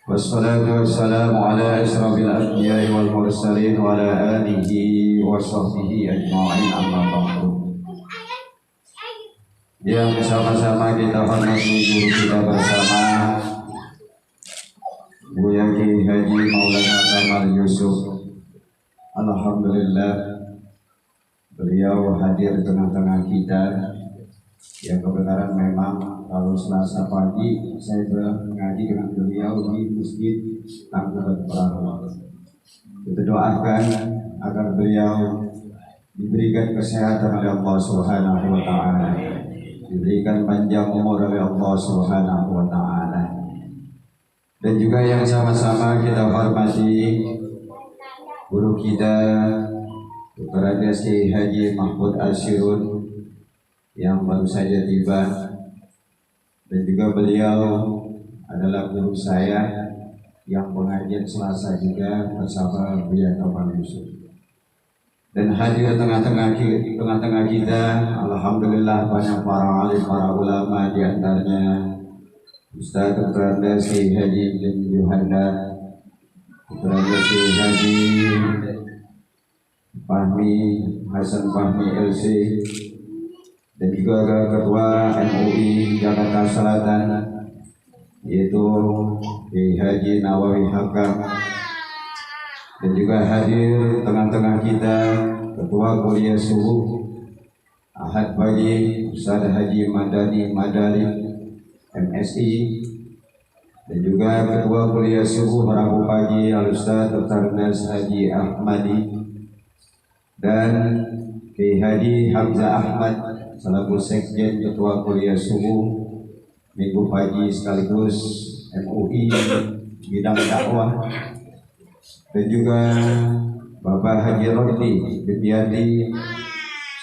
Wassalatu wassalamu ala asyrafil anbiya'i wal mursalin wa ala alihi wa sahbihi ajma'in, amma ba'du. Yang bersama-sama kita hormati guru kita bersama Buya Kiai Haji Maulana Kamal Yusuf. Alhamdulillah beliau hadir di tengah-tengah kita. Yang kebenaran memang kalau Selasa pagi saya mengaji dengan beliau di Masjid Tangkuban Perahu. Kita doakan agar beliau diberikan kesehatan oleh Allah Subhanahu wa taala, diberikan panjang umur oleh Allah Subhanahu wa taala. Dan juga yang sama-sama kita hormati guru kita Dr. Andes Kiai Haji Mahmud Asyirun yang baru saja tiba, dan juga beliau adalah guru saya yang pengajian Selasa juga bersama Buya Kamal Yusuf. Dan hadir tengah-tengah kita, alhamdulillah banyak para alim, para ulama, di antaranya Ustaz Dr. Andes Kiai Haji bin Yuhanda, Dr. Andes Kiai Haji Fahmi Hasan Fahmi LC, dan juga Ketua MUI Jakarta Selatan yaitu Kiai Haji Nawawi Hakam, dan juga hadir tengah-tengah kita Ketua Kuliah Subuh Ahad Pagi Ustaz Haji Madani Madari MSI, dan juga Ketua Kuliah Subuh Rabu Pagi Al-Ustaz Dr. Andes Haji Ahmadi, dan Kiai Haji Hamzah Ahmad selaku Sekjen Ketua Kuliah Subuh Minggu Pagi sekaligus MUI bidang dakwah, dan juga Bapak Haji Rodi Bibiati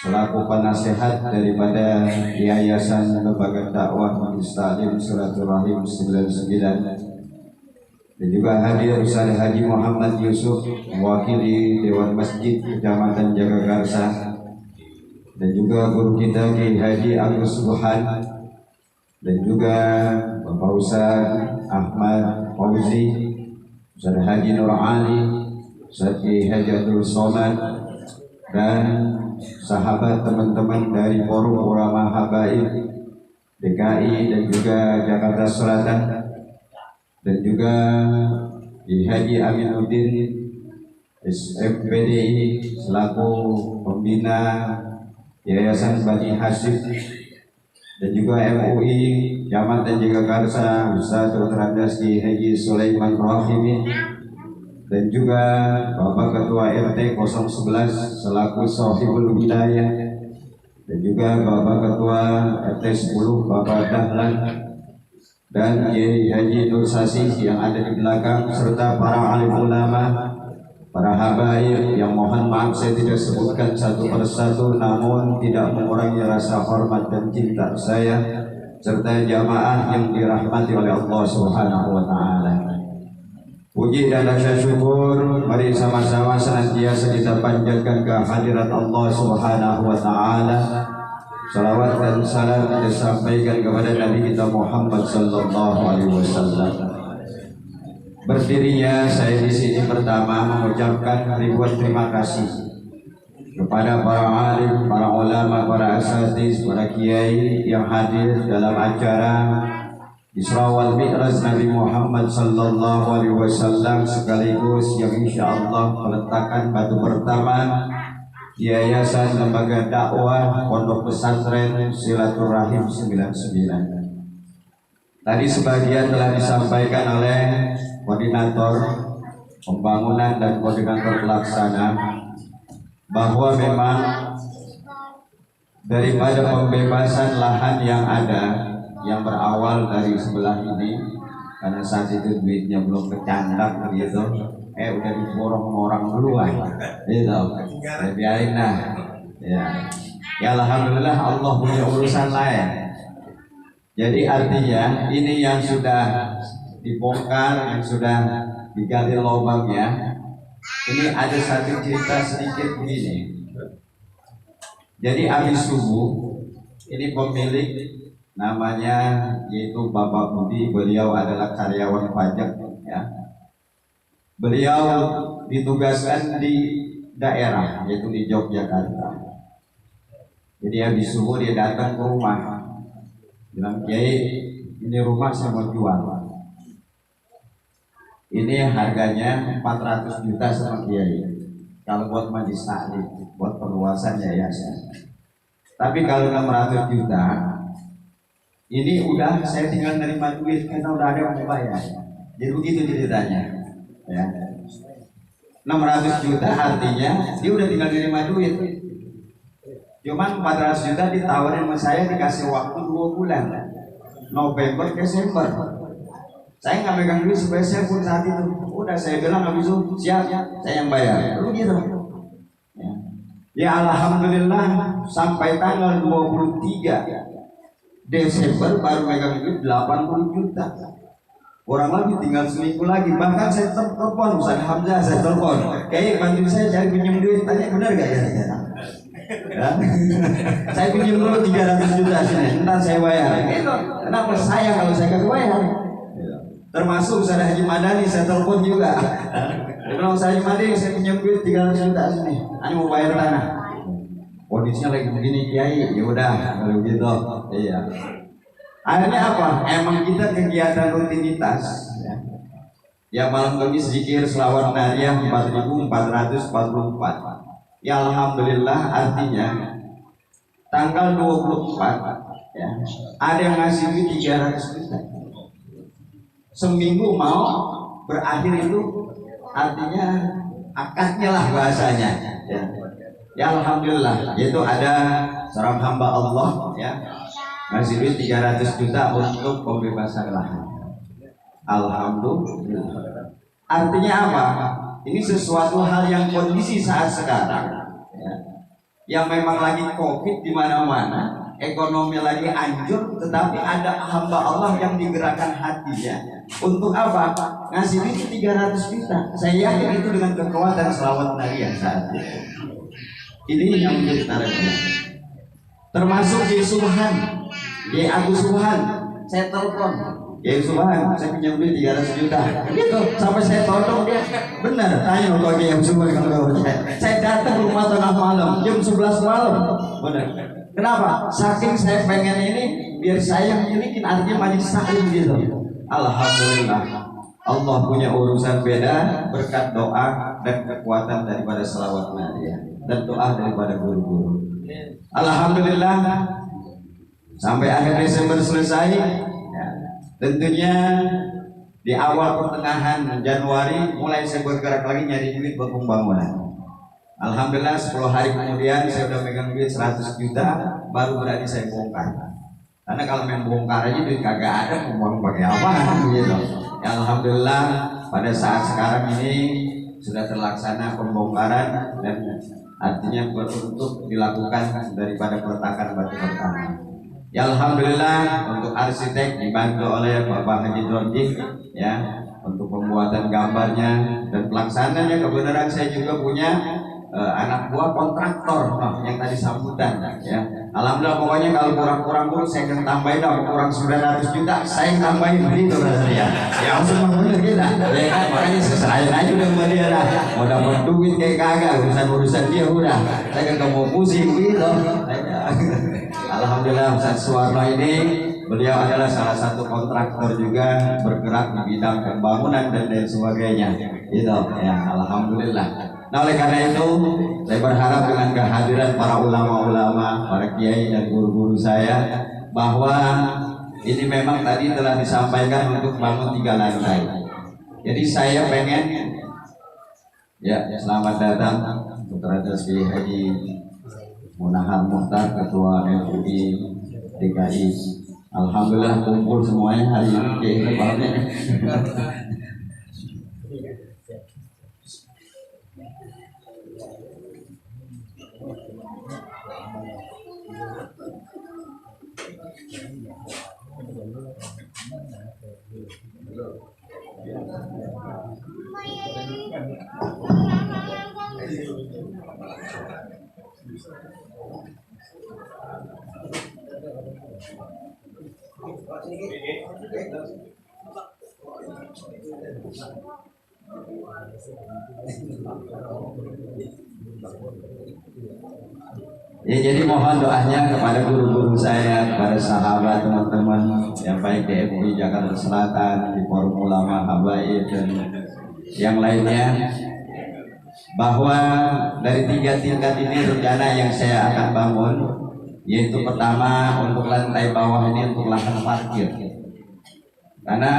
selaku penasehat daripada Yayasan Lembaga Dakwah Majelis Ta'lim Silaturahim 99, dan juga hadir Ustaz Haji Muhammad Yusuf mewakili Dewan Masjid Kecamatan Jagakarsa, dan juga guru kita Kiai Haji Agus Subhan, dan juga Bapak Ustaz Ahmad Fauzi, Ustaz Haji Nur Ali, Ustaz Kiai Haji Abdul Somad, dan sahabat teman-teman dari Forum Ulama Habaib DKI dan juga Jakarta Selatan, dan juga Kiai Haji Aminuddin SMPDI selaku pembina Yayasan Bani Hasyim, dan juga MUI Jamat dan Jagakarsa Ustaz Dr. Andes Kiai Haji Sulaiman Rahimi, dan juga Bapak Ketua RT 011 selaku Sohibul Wilayah, dan juga Bapak Ketua RT 10 Bapak Dahlan, dan Kiai Haji Nur Sasi yang ada di belakang, serta para alim ulama, para habaib yang mohon maaf saya tidak sebutkan satu persatu, namun tidak mengurangi rasa hormat dan cinta saya, serta jamaah yang dirahmati oleh Allah Subhanahu wa taala. Puji dan rasa syukur mari sama-sama senantiasa kita panjatkan ke hadirat Allah Subhanahu wa taala. Salawat dan salam disampaikan kepada Nabi kita Muhammad sallallahu alaihi wasallam. Berdirinya saya di sini pertama mengucapkan ribuan terima kasih kepada para alim, para ulama, para asatiz, para kiai yang hadir dalam acara Isra wal Mi'raj Nabi Muhammad sallallahu alaihi wasallam, sekaligus yang insyaallah peletakan batu pertama Yayasan Lembaga Dakwah Pondok Pesantren Silaturahim 99. Tadi sebagian telah disampaikan oleh koordinator pembangunan dan koordinator pelaksana bahwa memang daripada pembebasan lahan yang ada yang berawal dari sebelah ini karena saat itu duitnya belum kecandak begitu, udah diborong orang duluan, gitu. Ya, biarin lah, ya. Ya alhamdulillah Allah punya urusan lain. Jadi artinya ini yang sudah dibongkar, yang sudah digali lubangnya. Ini ada satu cerita sedikit begini. Jadi habis subuh ini pemilik namanya yaitu Bapak Budi, beliau adalah karyawan pajak ya. Beliau ditugaskan di daerah yaitu di Yogyakarta. Jadi habis subuh dia datang ke rumah, bilang, Kiai, ini rumah saya mau jual. Ini harganya 400 juta sama Kiai. Kalau buat majlis taklim, buat perluasan yayasan. Tapi kalau 600 juta, ini udah saya tinggal nerima duit karena udah ada yang bayar. Jadi begitu ceritanya. Ya. 600 juta artinya dia udah tinggal nerima duit. Cuman 400 juta ditawarin sama saya, dikasih waktu 2 bulan, November Desember. Saya nggak megang duit spesial pun saat itu. Udah saya bilang habis itu siap, saya yang bayar. Lalu gitu. Ya alhamdulillah sampai tanggal 23 Desember baru megang duit 80 juta. Kurang lebih tinggal seminggu lagi. Bahkan saya telepon Ustaz Hamzah, saya telepon, kayak bantu saya cari pinjam duit, tanya benar gak ya? Ya. Saya pinjam dulu 300 juta sini, ntar saya bayar. Itu kenapa saya kalau saya gak bayar? Termasuk Ustaz Haji Madani saya telepon juga. Dia bilang, Ustaz Haji Madani saya pinjam duit 300 juta sini, hanya mau bayar tanah. Kondisinya lagi begini Kiai, ya udah kalau gitu. Iya. Akhirnya apa? Emang kita kegiatan rutinitas. Ya malam Kamis zikir selawat nariyah 4444. Ya alhamdulillah artinya tanggal 24 ya, ada yang ngasih duit 300 juta. Seminggu mau berakhir itu artinya akadnya lah bahasanya. Ya alhamdulillah, yaitu ada seorang hamba Allah ya ngasih duit 300 juta untuk pembebasan lahan. Alhamdulillah. Artinya apa? Ini sesuatu hal yang kondisi saat sekarang ya, yang memang lagi COVID di mana-mana, ekonomi lagi hancur, tetapi ada hamba Allah yang digerakkan hatinya untuk apa? Ngasih duit 300 juta. Saya yakin itu dengan kekuatan selawat nariyah saat itu. Ini yang menjadi tariknya. Termasuk Kiai Subhan, Kiai Agus Subhan, saya telepon, Kiai Subhan, saya pinjam duit 300 juta. Gitu, sampai saya todong dia. Benar, tanya kalau Kiai Agus Subhan kalau saya datang rumah tengah malam, jam 11 malam. Benar. Kenapa? Saking saya pengen ini, biar saya memiliki artinya majlis taklim gitu. Alhamdulillah, Allah punya urusan beda berkat doa dan kekuatan daripada selawat nariyah dan doa daripada guru-guru. Alhamdulillah sampai akhir Desember selesai ya, tentunya di awal pertengahan Januari mulai saya bergerak lagi nyari duit buat pembangunan. Alhamdulillah 10 hari kemudian saya udah megang duit 100 juta baru berani saya bongkar. Karena kalau main bongkar aja duit kagak ada, mau pakai apa gitu. Ya alhamdulillah pada saat sekarang ini sudah terlaksana pembongkaran dan artinya untuk dilakukan daripada peletakan batu pertama. Ya alhamdulillah untuk arsitek dibantu oleh Bapak Haji Dorji ya untuk pembuatan gambarnya dan pelaksananya. Kebenaran saya juga punya anak buah kontraktor yang tadi sambutan ya. Alhamdulillah pokoknya kalau kurang-kurang pun saya akan tambahin, kurang 900 juta saya tambahin begitu ya. Ya langsung bener kita ya kan, makanya seserahin aja udah sama dia lah. Mau dapat duit kayak kagak, urusan dia udah. Saya kagak mau pusing gitu. Alhamdulillah Ustaz Suwarno ini beliau adalah salah satu kontraktor juga bergerak di bidang pembangunan dan lain sebagainya. Gitu ya, alhamdulillah. Nah oleh karena itu saya berharap dengan kehadiran para ulama-ulama, para kiai dan guru-guru saya bahwa ini memang tadi telah disampaikan untuk bangun 3 lantai. Jadi saya pengen ya selamat datang Putra Kiai Haji Munahar Muhtar Ketua MUI DKI Alhamdulillah kumpul semuanya hari ini. Ya, jadi mohon doanya kepada guru-guru saya, kepada sahabat, teman-teman yang baik di MUI Jakarta Selatan, di Forum Ulama Habaib dan yang lainnya, bahwa dari 3 tingkat ini rencana yang saya akan bangun, yaitu pertama untuk lantai bawah ini untuk lahan parkir. Karena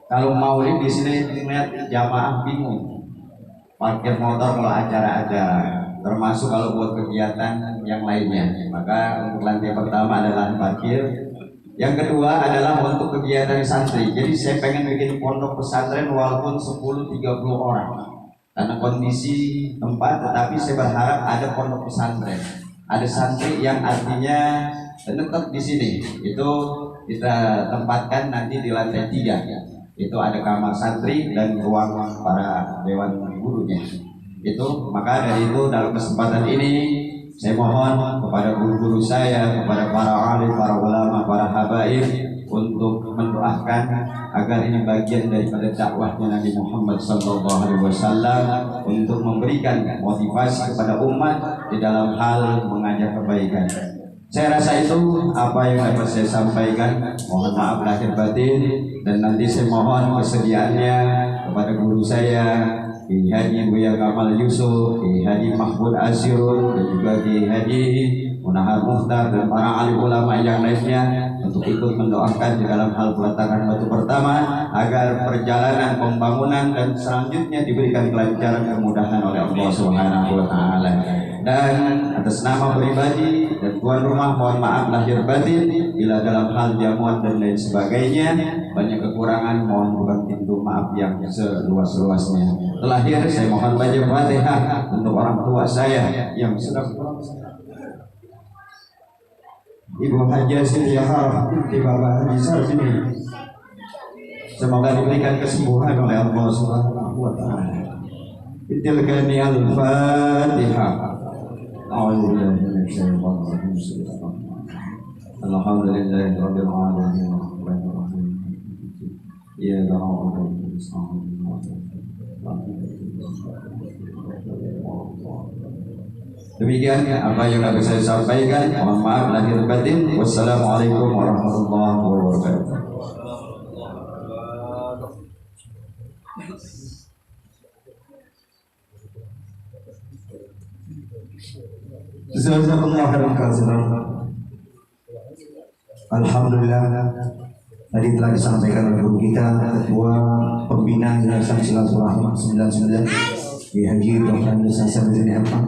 kalau maulid di sini lihat jamaah bingung parkir motor kalau acara-acara, termasuk kalau buat kegiatan yang lainnya. Maka untuk lantai pertama adalah parkir. Yang kedua adalah untuk kegiatan santri. Jadi saya pengen bikin pondok pesantren walaupun 10-30 orang. Karena kondisi tempat, tetapi saya berharap ada pondok pesantren, ada santri yang artinya tetap di sini. Itu kita tempatkan nanti di lantai 3. Itu ada kamar santri dan ruang para dewan gurunya. Itu maka dari itu dalam kesempatan ini saya mohon kepada guru-guru saya, kepada para alim, para ulama, para habaib untuk mendoakan agar ini bagian daripada dakwahnya Nabi Muhammad SAW untuk memberikan motivasi kepada umat di dalam hal mengajak kebaikan. Saya rasa itu apa yang dapat saya sampaikan. Mohon maaf lahir batin, dan nanti saya mohon kesediaannya kepada guru saya Kiai Haji Buya Kamal Yusuf, Kiai Haji Mahmud Azirun, dan juga Kiai Haji Munahar Muhtar dan para alim ulama yang lainnya untuk ikut mendoakan di dalam hal peletakan batu pertama agar perjalanan pembangunan dan selanjutnya diberikan kelancaran kemudahan oleh Allah Subhanahu wa taala. Dan atas nama pribadi dan tuan rumah mohon maaf lahir batin bila dalam hal jamuan dan lain sebagainya banyak kekurangan, mohon bukan pintu maaf yang seluas-luasnya. Terakhir saya mohon baca Fatihah untuk orang tua saya yang sedang Ibu Haji Sintiyah di Bapak Haji Sarjini. Semoga diberikan kesembuhan oleh Allah Subhanahu wa taala. Tilkani al-Fatihah. A'udzubillahi minasyaitonir rajim. Alhamdulillahi rabbil alamin. Ya Rabbal demikian apa yang dapat saya sampaikan. Mohon maaf lahir batin. Wassalamualaikum warahmatullahi wabarakatuh. Jazakumullah khairan katsiran. Alhamdulillah tadi telah disampaikan oleh guru kita, Ketua Pembina Yayasan Silaturahim 99 Kiai Haji Dr. Andes Hasan bin Erfan.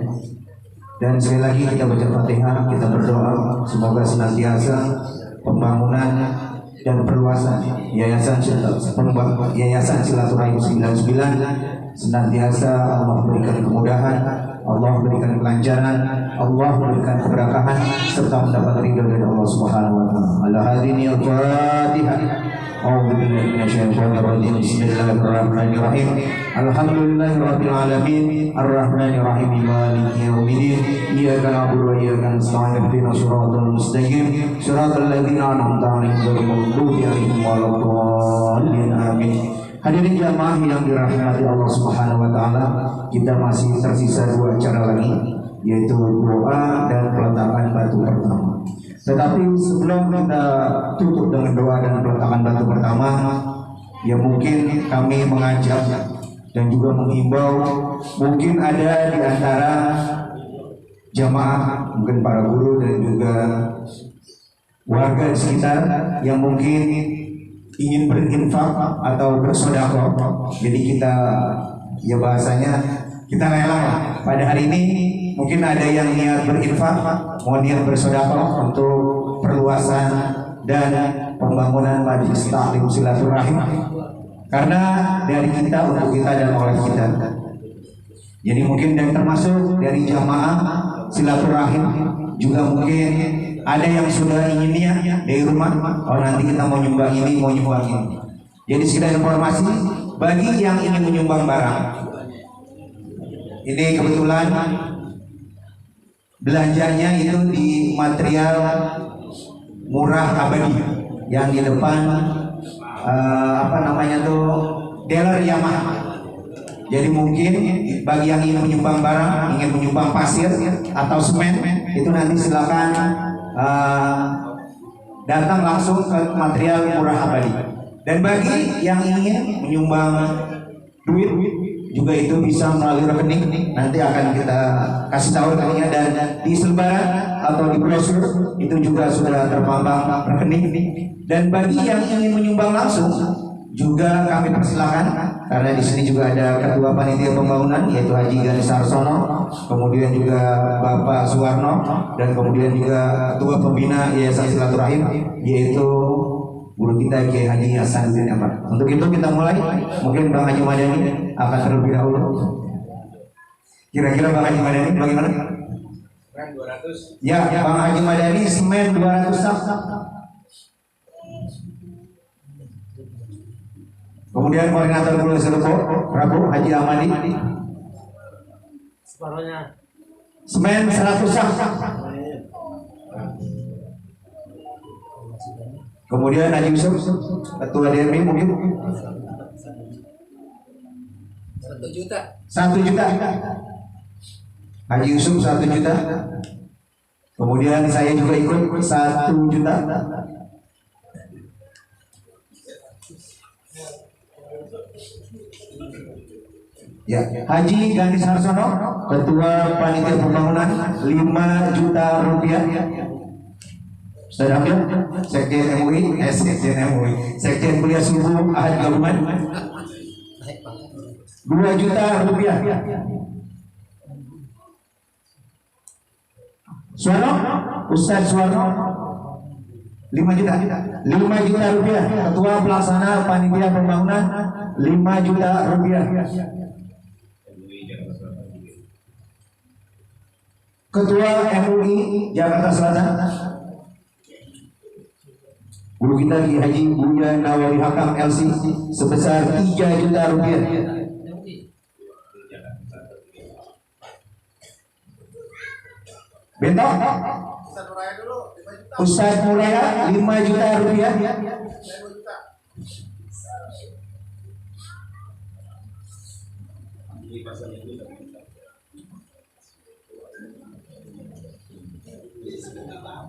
Dan sekali lagi kita baca Fatihah, kita berdoa semoga senantiasa pembangunan dan perluasan Yayasan Silaturahim 99 senantiasa Allah berikan kemudahan, Allah berikan kelancaran, Allah berikan keberkahan serta mendapat ridho dari Allah Subhanahu wa taala. Ala hadini al-Fatihah. A'udzu billahi minasyaitonir rajim. Bismillahirrahmanirrahim. Alhamdulillahirabbil alamin, arrahmanir rahim, maliki yaumiddin. Iyyaka na'budu wa iyyaka nasta'in. Ihdinas shiratal mustaqim, shiratal ladzina an'amta 'alaihim ghairil maghdubi 'alaihim waladdallin. Amin. Hadirin jamaah yang dirahmati Allah Subhanahu wa taala, kita masih tersisa 2 acara lagi, yaitu doa dan peletakan batu pertama. Tetapi sebelum kita tutup dengan doa dan peletakan batu pertama, ya mungkin kami mengajak dan juga menghimbau, mungkin ada di antara jamaah, mungkin para guru dan juga warga di sekitar yang mungkin ingin berinfak atau bersedekah. Jadi kita, ya bahasanya kita rela pada hari ini. Mungkin ada yang niat berinfak, mau niat bersedekah untuk perluasan dan pembangunan majelis taklim silaturahim. Karena dari kita untuk kita dan oleh kita. Jadi mungkin dan termasuk dari jamaah silaturahim juga mungkin ada yang sudah inginnya dari rumah. Oh nanti kita mau nyumbang ini, mau nyumbang ini. Jadi sekedar informasi bagi yang ingin menyumbang barang. Ini kebetulan belanjanya itu di material murah abadi yang di depan apa namanya tuh dealer Yamaha. Jadi mungkin bagi yang ingin menyumbang barang, ingin menyumbang pasir atau semen, itu nanti silakan datang langsung ke material murah abadi. Dan bagi yang ingin menyumbang duit juga itu bisa melalui rekening, nanti akan kita kasih tahu rekeningnya, dan di selebaran atau di brosur itu juga sudah terpampang rekening. Dan bagi yang ingin menyumbang langsung juga kami persilakan, karena di sini juga ada Ketua Panitia Pembangunan yaitu Haji Ganis Sarsono, kemudian juga Bapak Suwarno, dan kemudian juga Ketua Pembina Yayasan Silaturahim yaitu guru kita Kiai Haji Hasanuddin Ahmad. Untuk itu kita mulai, mungkin Bang Haji Madani akan terlebih dahulu. Kira-kira Bang Haji Madani bagaimana? Semen 200. Ya, Bang Haji Madani semen 200 sak. Kemudian koordinator Pulau Serpo, Prabu Haji Amadi. Separuhnya. Semen 100 sak. Kemudian Haji Yusuf, Ketua DMI mungkin 1 juta. 1 juta. Haji Yusuf 1 juta. Kemudian saya juga ikut 1 juta. Ya, Haji Ganis Harsono, Ketua Panitia Pembangunan 5 juta rupiah. Sudah ambil? Sekjen MUI, Sekjen MUI, Sekjen Kuliah Subuh Ahad Gabungan 2 juta rupiah. Suwarno, Ustaz Suwarno 5 juta. 5 juta rupiah. Ketua Pelaksana Panitia Pembangunan 5 juta rupiah. Ketua MUI Jakarta Selatan guru kita Kiai Haji Buya Nawawi Hakam LC sebesar 3 juta rupiah. Bentok Ustaz Muraya 5 juta rupiah.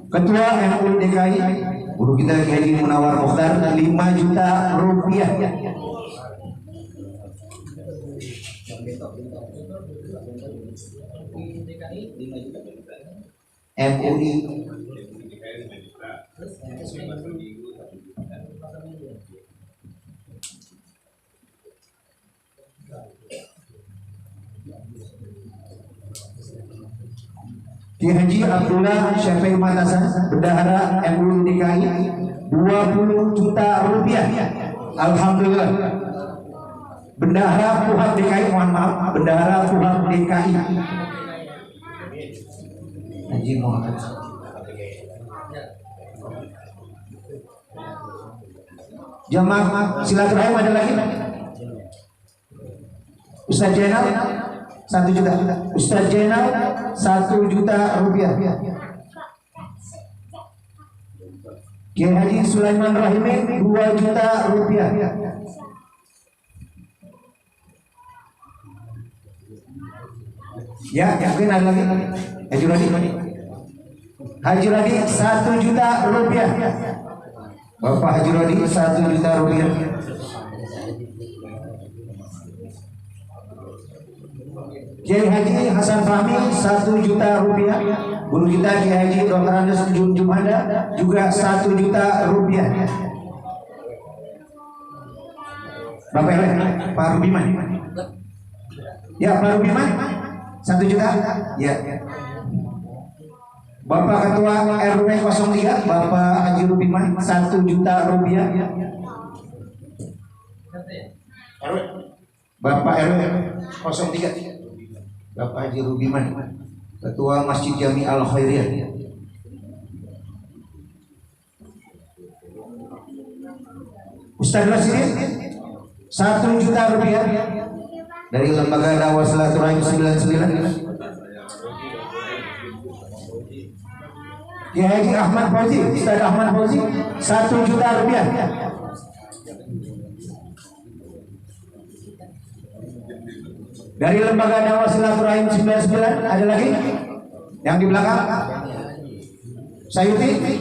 Ketua MUI DKI guru kita Kiai Haji Munawar Mukhtar 5 juta rupiah. MUI Kiai Haji Abdullah Syafi'i Matasan, Bendahara MUI DKI 20 juta rupiah. Alhamdulillah. Bendahara Puhab DKI, mohon maaf, Bendahara Puhab DKI Haji Muhammad. Jamaah silaturahim ada lagi? Ustaz Jenal 1 juta. Ustaz Jenal 1 juta rupiah. Kiai Haji Sulaiman Rahimi 2 juta rupiah. Ya, mungkin ada lagi. Haji Radi 1 juta rupiah. Bapak Haji Radi 1 juta rupiah. Kiai Haji Hasan Fahmi 1 juta rupiah. Guru kita Kiai Haji Dr. Andes Jumanda juga 1 juta rupiah. Bapak Pak Rubiman. Ya, Pak Rubiman 1 juta. Ya. Bapak Ketua RW 03 Bapak Haji Rubiman 1 juta rupiah. Bapak RW 03 Bapak Haji Rubiman Ketua Masjid Jami Al Khairiyah. Ustaz Rasidin 1 juta rupiah dari Lembaga Dakwah Silaturahim 99. Kiai Haji Ahmad Fauzi, Ustaz Ahmad Fauzi 1 juta rupiah. Dari Lembaga Dakwah Silaturahim 99 ada lagi yang di belakang Sayuti,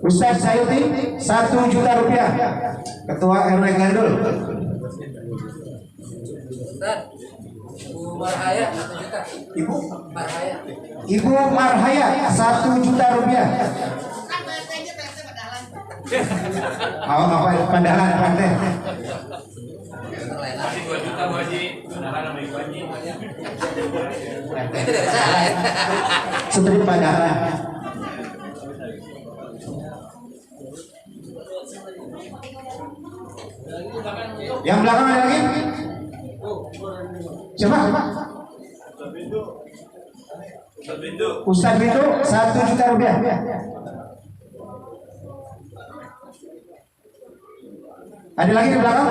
Ustaz Sayuti 1 juta rupiah, Ketua RW Gandul. Ibu Marhaya 1 juta. Ibu Marhaya. Ibu Marhaya 1 juta rupiah. Oh, apa pandangan pantai? 2 juta Haji. Pandangan sama Ibu Haji. Itu dari saya. Seperti pandangan. Yang belakang ada lagi? Siapa? Ustaz Bintu 1 juta rupiah. Ada lagi di belakang?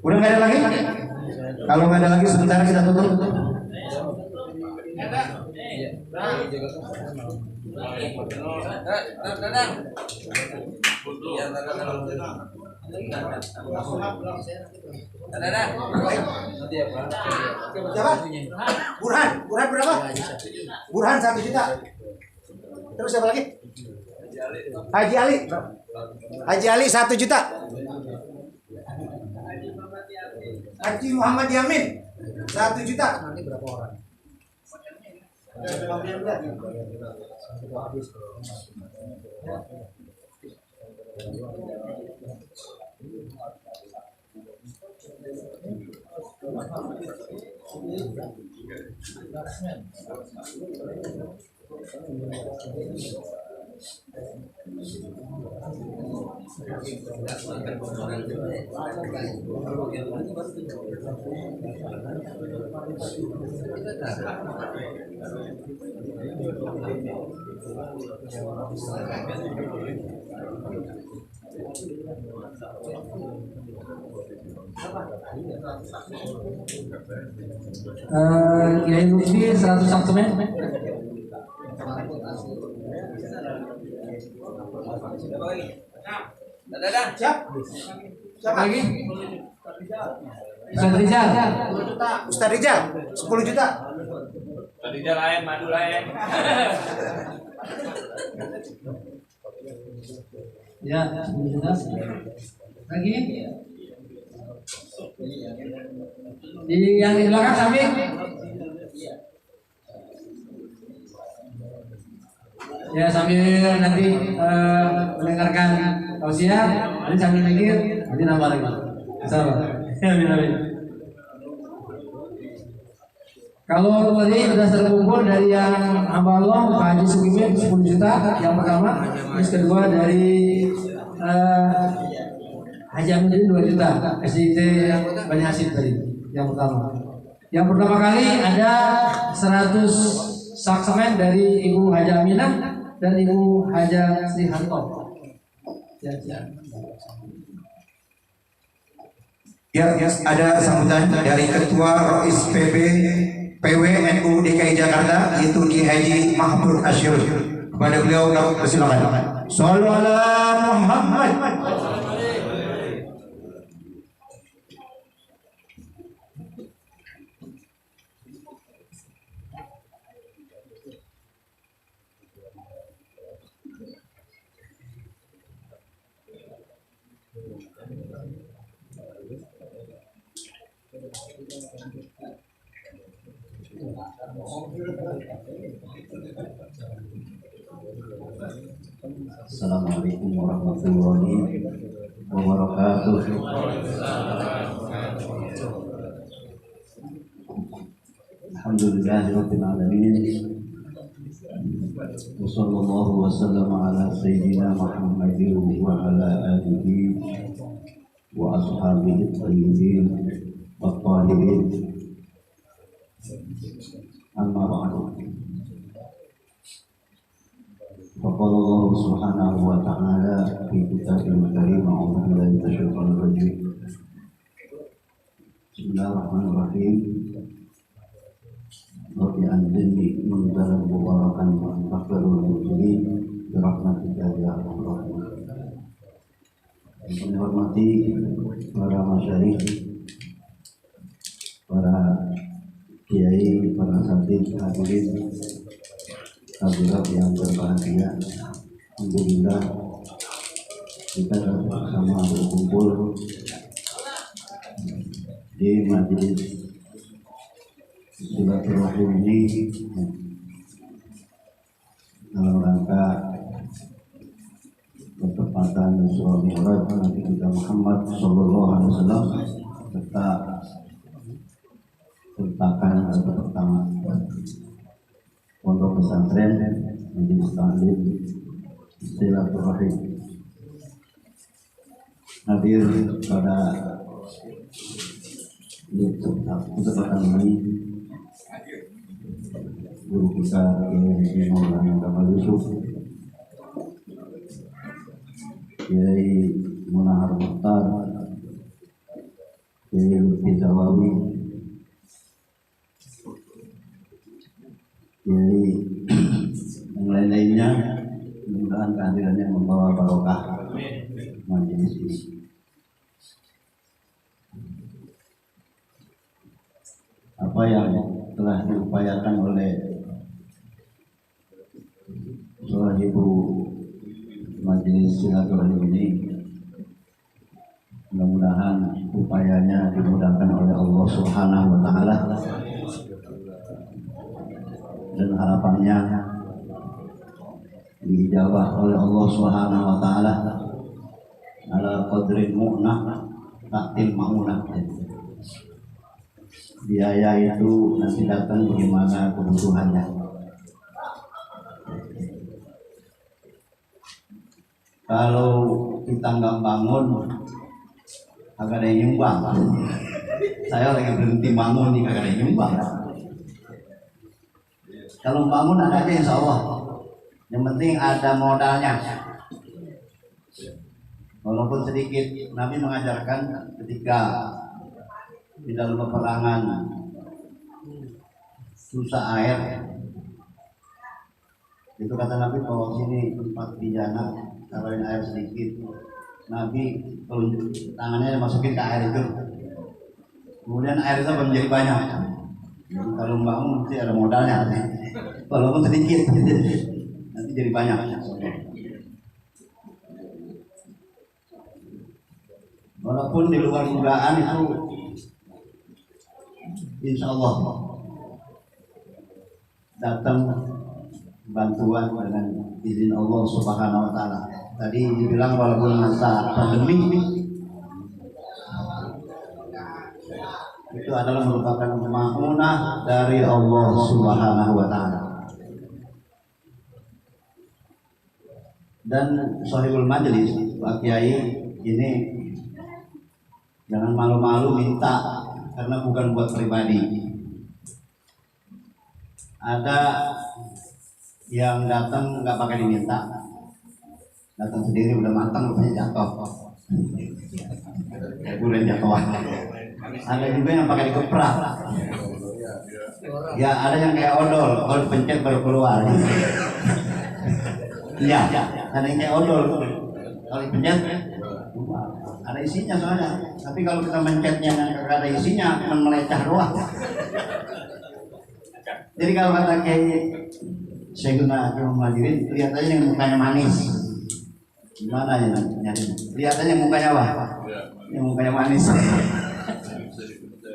Udah nggak ada lagi? Kalau nggak ada lagi sebentar kita tutup. Burhan berapa? Burhan 1 juta. Terus siapa lagi? Haji Ali 1 juta. Haji Muhammad Yamin 1 juta. Nanti berapa orang? Kiai Lutfi 100 apartemen. Siapa lagi? Ustaz Rizal. Ustaz Rizal 10 juta. Tadi lain, madu lain. Ya, 10 juta. Lagi? Di yang di belakang samping. Ya, sambil nanti mendengarkan tausiah, nanti sambil mikir, nanti nambah lagi. Sabar. Amin. Kalau tadi sudah terkumpul dari yang hamba Allah Pak Haji Sugimin 10 juta yang pertama, terus kedua dari Haji Amin 2 juta, SDT Bani Hasim tadi yang pertama. Yang pertama kali ada 100 sak semen dari Ibu Haji Aminah dan Ibu Haja Sri Hanto. Ya, ada sambutan dari Ketua Rois PWNU DKI Jakarta, yaitu Ki Haji Mahmud Asyur. Kepada beliau kami persilakan. Shallu ala Muhammad. Assalamualaikum warahmatullahi wabarakatuh. Alhamdulillahirabbil alamin. Wassallallahu wasallam ala sayyidina Muhammadin wa ala alihi wa ashabihi thayyibin wa tahirin. Amma ba'du. Faqala Allah subhanahu wa ta'ala fi kitabil karim, a'udzu billahi minasyaitonir rajim. Bismillahirrahmanirrahim. Rabbi anzilni munzalan mubarakan wa aghfirul mujrimin bi rahmatika ya arhamar rahimin. Yang kami hormati para masyayikh, para kiai, para santri, hadirin hadirat yang berbahagia. Alhamdulillah kita bersama berkumpul di majelis silaturahim ini dalam rangka bertepatan Isra Mi'raj Nabi kita Muhammad sallallahu alaihi wasallam serta bertakan atau pertama pondok pesantren majelis taklim silaturahim. Hadir pada kesempatan ini guru kita Kiai Maulana Kamal Yusuf, Kiai Munahar Mukhtar, Kiai Lutfi Zawawi, Kiai yang lain-lainnya, mudah-mudahan kehadirannya membawa barokah majelis ini. Apa yang telah diupayakan oleh sahibu majelis silaturahim ini, mudah-mudahan upayanya dimudahkan oleh Allah Subhanahu wa taala, dan harapannya dijawab oleh Allah Subhanahu wa taala ala qadri mu'nah taktil ma'unah. Biaya itu nanti datang bagaimana kebutuhannya. Kalau kita nggak bangun, agak ada yang nyumbang. Saya lagi berhenti bangun nih, agak ada yang nyumbang. Kalau bangun ada aja insya Allah. Yang penting ada modalnya. Walaupun sedikit, Nabi mengajarkan ketika di dalam peperangan susah air, itu kata Nabi, bawa sini tempat pijana, taruhin air sedikit. Nabi telunjuk tangannya masukin ke air itu, kemudian air itu menjadi banyak. Jadi kalau bangun mesti ada modalnya, walaupun sedikit nanti jadi banyak. Walaupun di luar dugaan itu insya Allah datang bantuan dengan izin Allah Subhanahu wa taala. Tadi dibilang walaupun masa pandemi itu adalah merupakan ma'unah dari Allah Subhanahu wa taala. Dan sahibul majelis, Pak Kiai, ini jangan malu-malu minta, karena bukan buat pribadi. Ada yang datang nggak pakai diminta, datang sendiri udah matang rupanya jatuh, bulan jatuh. Ada juga yang pakai dikeprak, ya ada yang kayak odol, kalau dipencet baru keluar. Iya, ada yang kayak odol, kalau dipencet ada isinya soalnya. Tapi kalau kita mencetnya nggak ada isinya, melecah doang. Jadi kalau kata Kiai Syekhuna Muhajirin, lihat aja yang mukanya manis. Gimana ya? Lihat aja mukanya apa? Yang mukanya manis.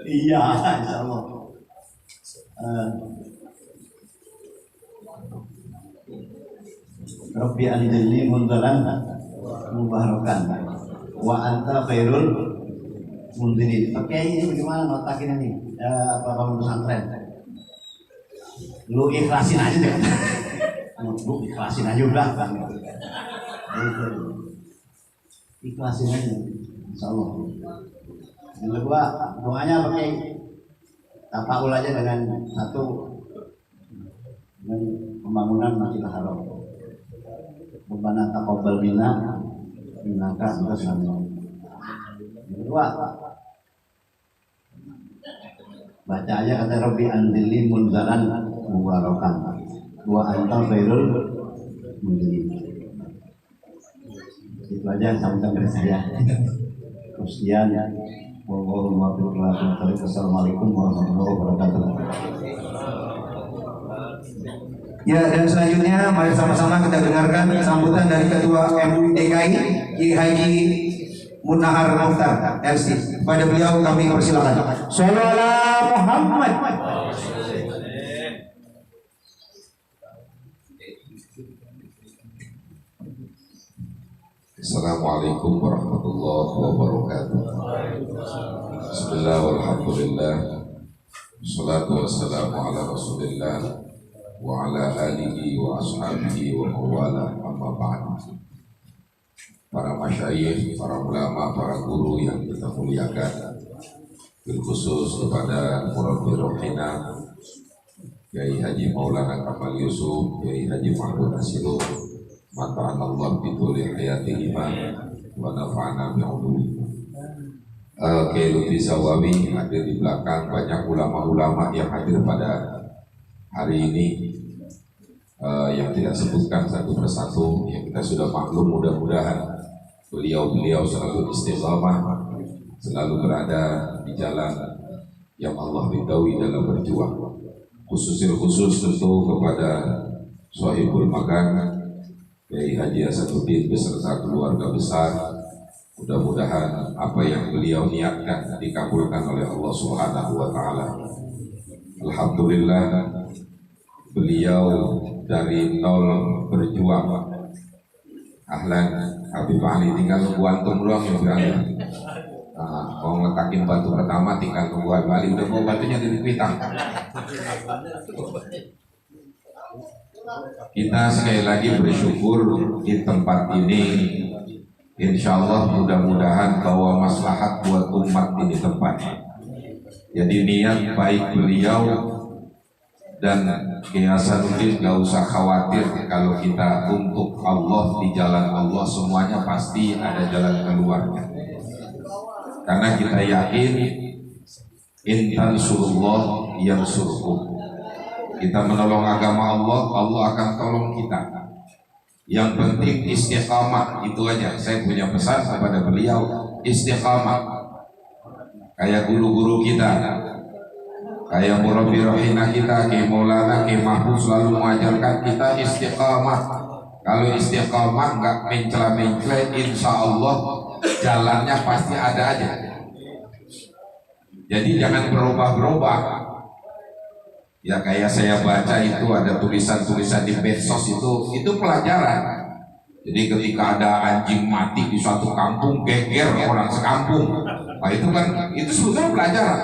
Iya, insya Allah. Rabbi anzilni munzalan mubarakan wa anta khairul munzilin. Oke, ini bagaimana notakin ini? Apa pesantren? lu ikhlasin aja deh. Lu ikhlasin aja udah. Ikhlasin aja, insya Allah. Yang kedua, doanya pakai tafaul aja dengan satu, dengan pembangunan Masjidil Haram. Rabbana taqabbal minna innaka antas samiul. Yang kedua, baca aja kata Rabbi anzilni munzalan mubarakan wa anta khairul munzilin. Itu aja sambutan dari saya. Sekian. Wassalamualaikum warahmatullahi wabarakatuh. Ya, dan selanjutnya mari sama-sama kita dengarkan sambutan dari Ketua MUI DKI Kiai Haji Munahar Mukhtar LC. Pada beliau kami persilakan. Shallallahu Muhammad. Assalamualaikum warahmatullahi wabarakatuh. Bismillah walhamdulillah. Wassalatu wassalamu ala rasulillah wa ala alihi wa ashabihi wa mawala amma ba'd. Para masyayikh, para ulama, para guru yang kita muliakan, khusus kepada Murabbi Rohina Kiai Haji Maulana Kamal Yusuf, Kiai Haji Mahmud Asiru, mata'an Allah bituli hayatihima wa nafa'ana bi'uluhi. Kiai Lutfi Zawawi hadir di belakang, banyak ulama-ulama yang hadir pada hari ini, yang tidak sebutkan satu persatu, yang kita sudah maklum. Mudah-mudahan beliau selalu istiqamah, selalu berada di jalan yang Allah ridhawi dalam berjuang. Khusus tentu kepada Sohibul Magang Kiai Haji Asaduddin beserta keluarga besar. Mudah-mudahan apa yang beliau niatkan dikabulkan oleh Allah Subhanahu wa taala. Alhamdulillah, beliau dari nol berjuang. Ahlan Habib Ali, tinggal nunggu antum doang ya berani. Mau ngetakin batu pertama tinggal nunggu Habib Ali, udah mau batunya di pitang. Kita sekali lagi bersyukur di tempat ini. Insya Allah mudah-mudahan bawa maslahat buat umat ini tempatnya. Jadi niat baik beliau dan Kiai Hasanuddin gak usah khawatir kalau kita untuk Allah, di jalan Allah semuanya pasti ada jalan keluarnya. Karena kita yakin intan surullah yang surkum. Kita menolong agama Allah, Allah akan tolong kita. Yang penting istiqamah, itu aja. Saya punya pesan kepada beliau, istiqamah. Kayak guru-guru kita, kayak Murabbi Rohina kita, Kiai Maulana, Kiai Mahfud selalu mengajarkan kita istiqamah. Kalau istiqamah nggak mencela-mencela, insya Allah jalannya pasti ada aja. Jadi jangan berubah-berubah. Ya kayak saya baca itu ada tulisan-tulisan di medsos itu pelajaran. Jadi ketika ada anjing mati di suatu kampung, geger orang sekampung. Nah itu kan itu sebetulnya pelajaran.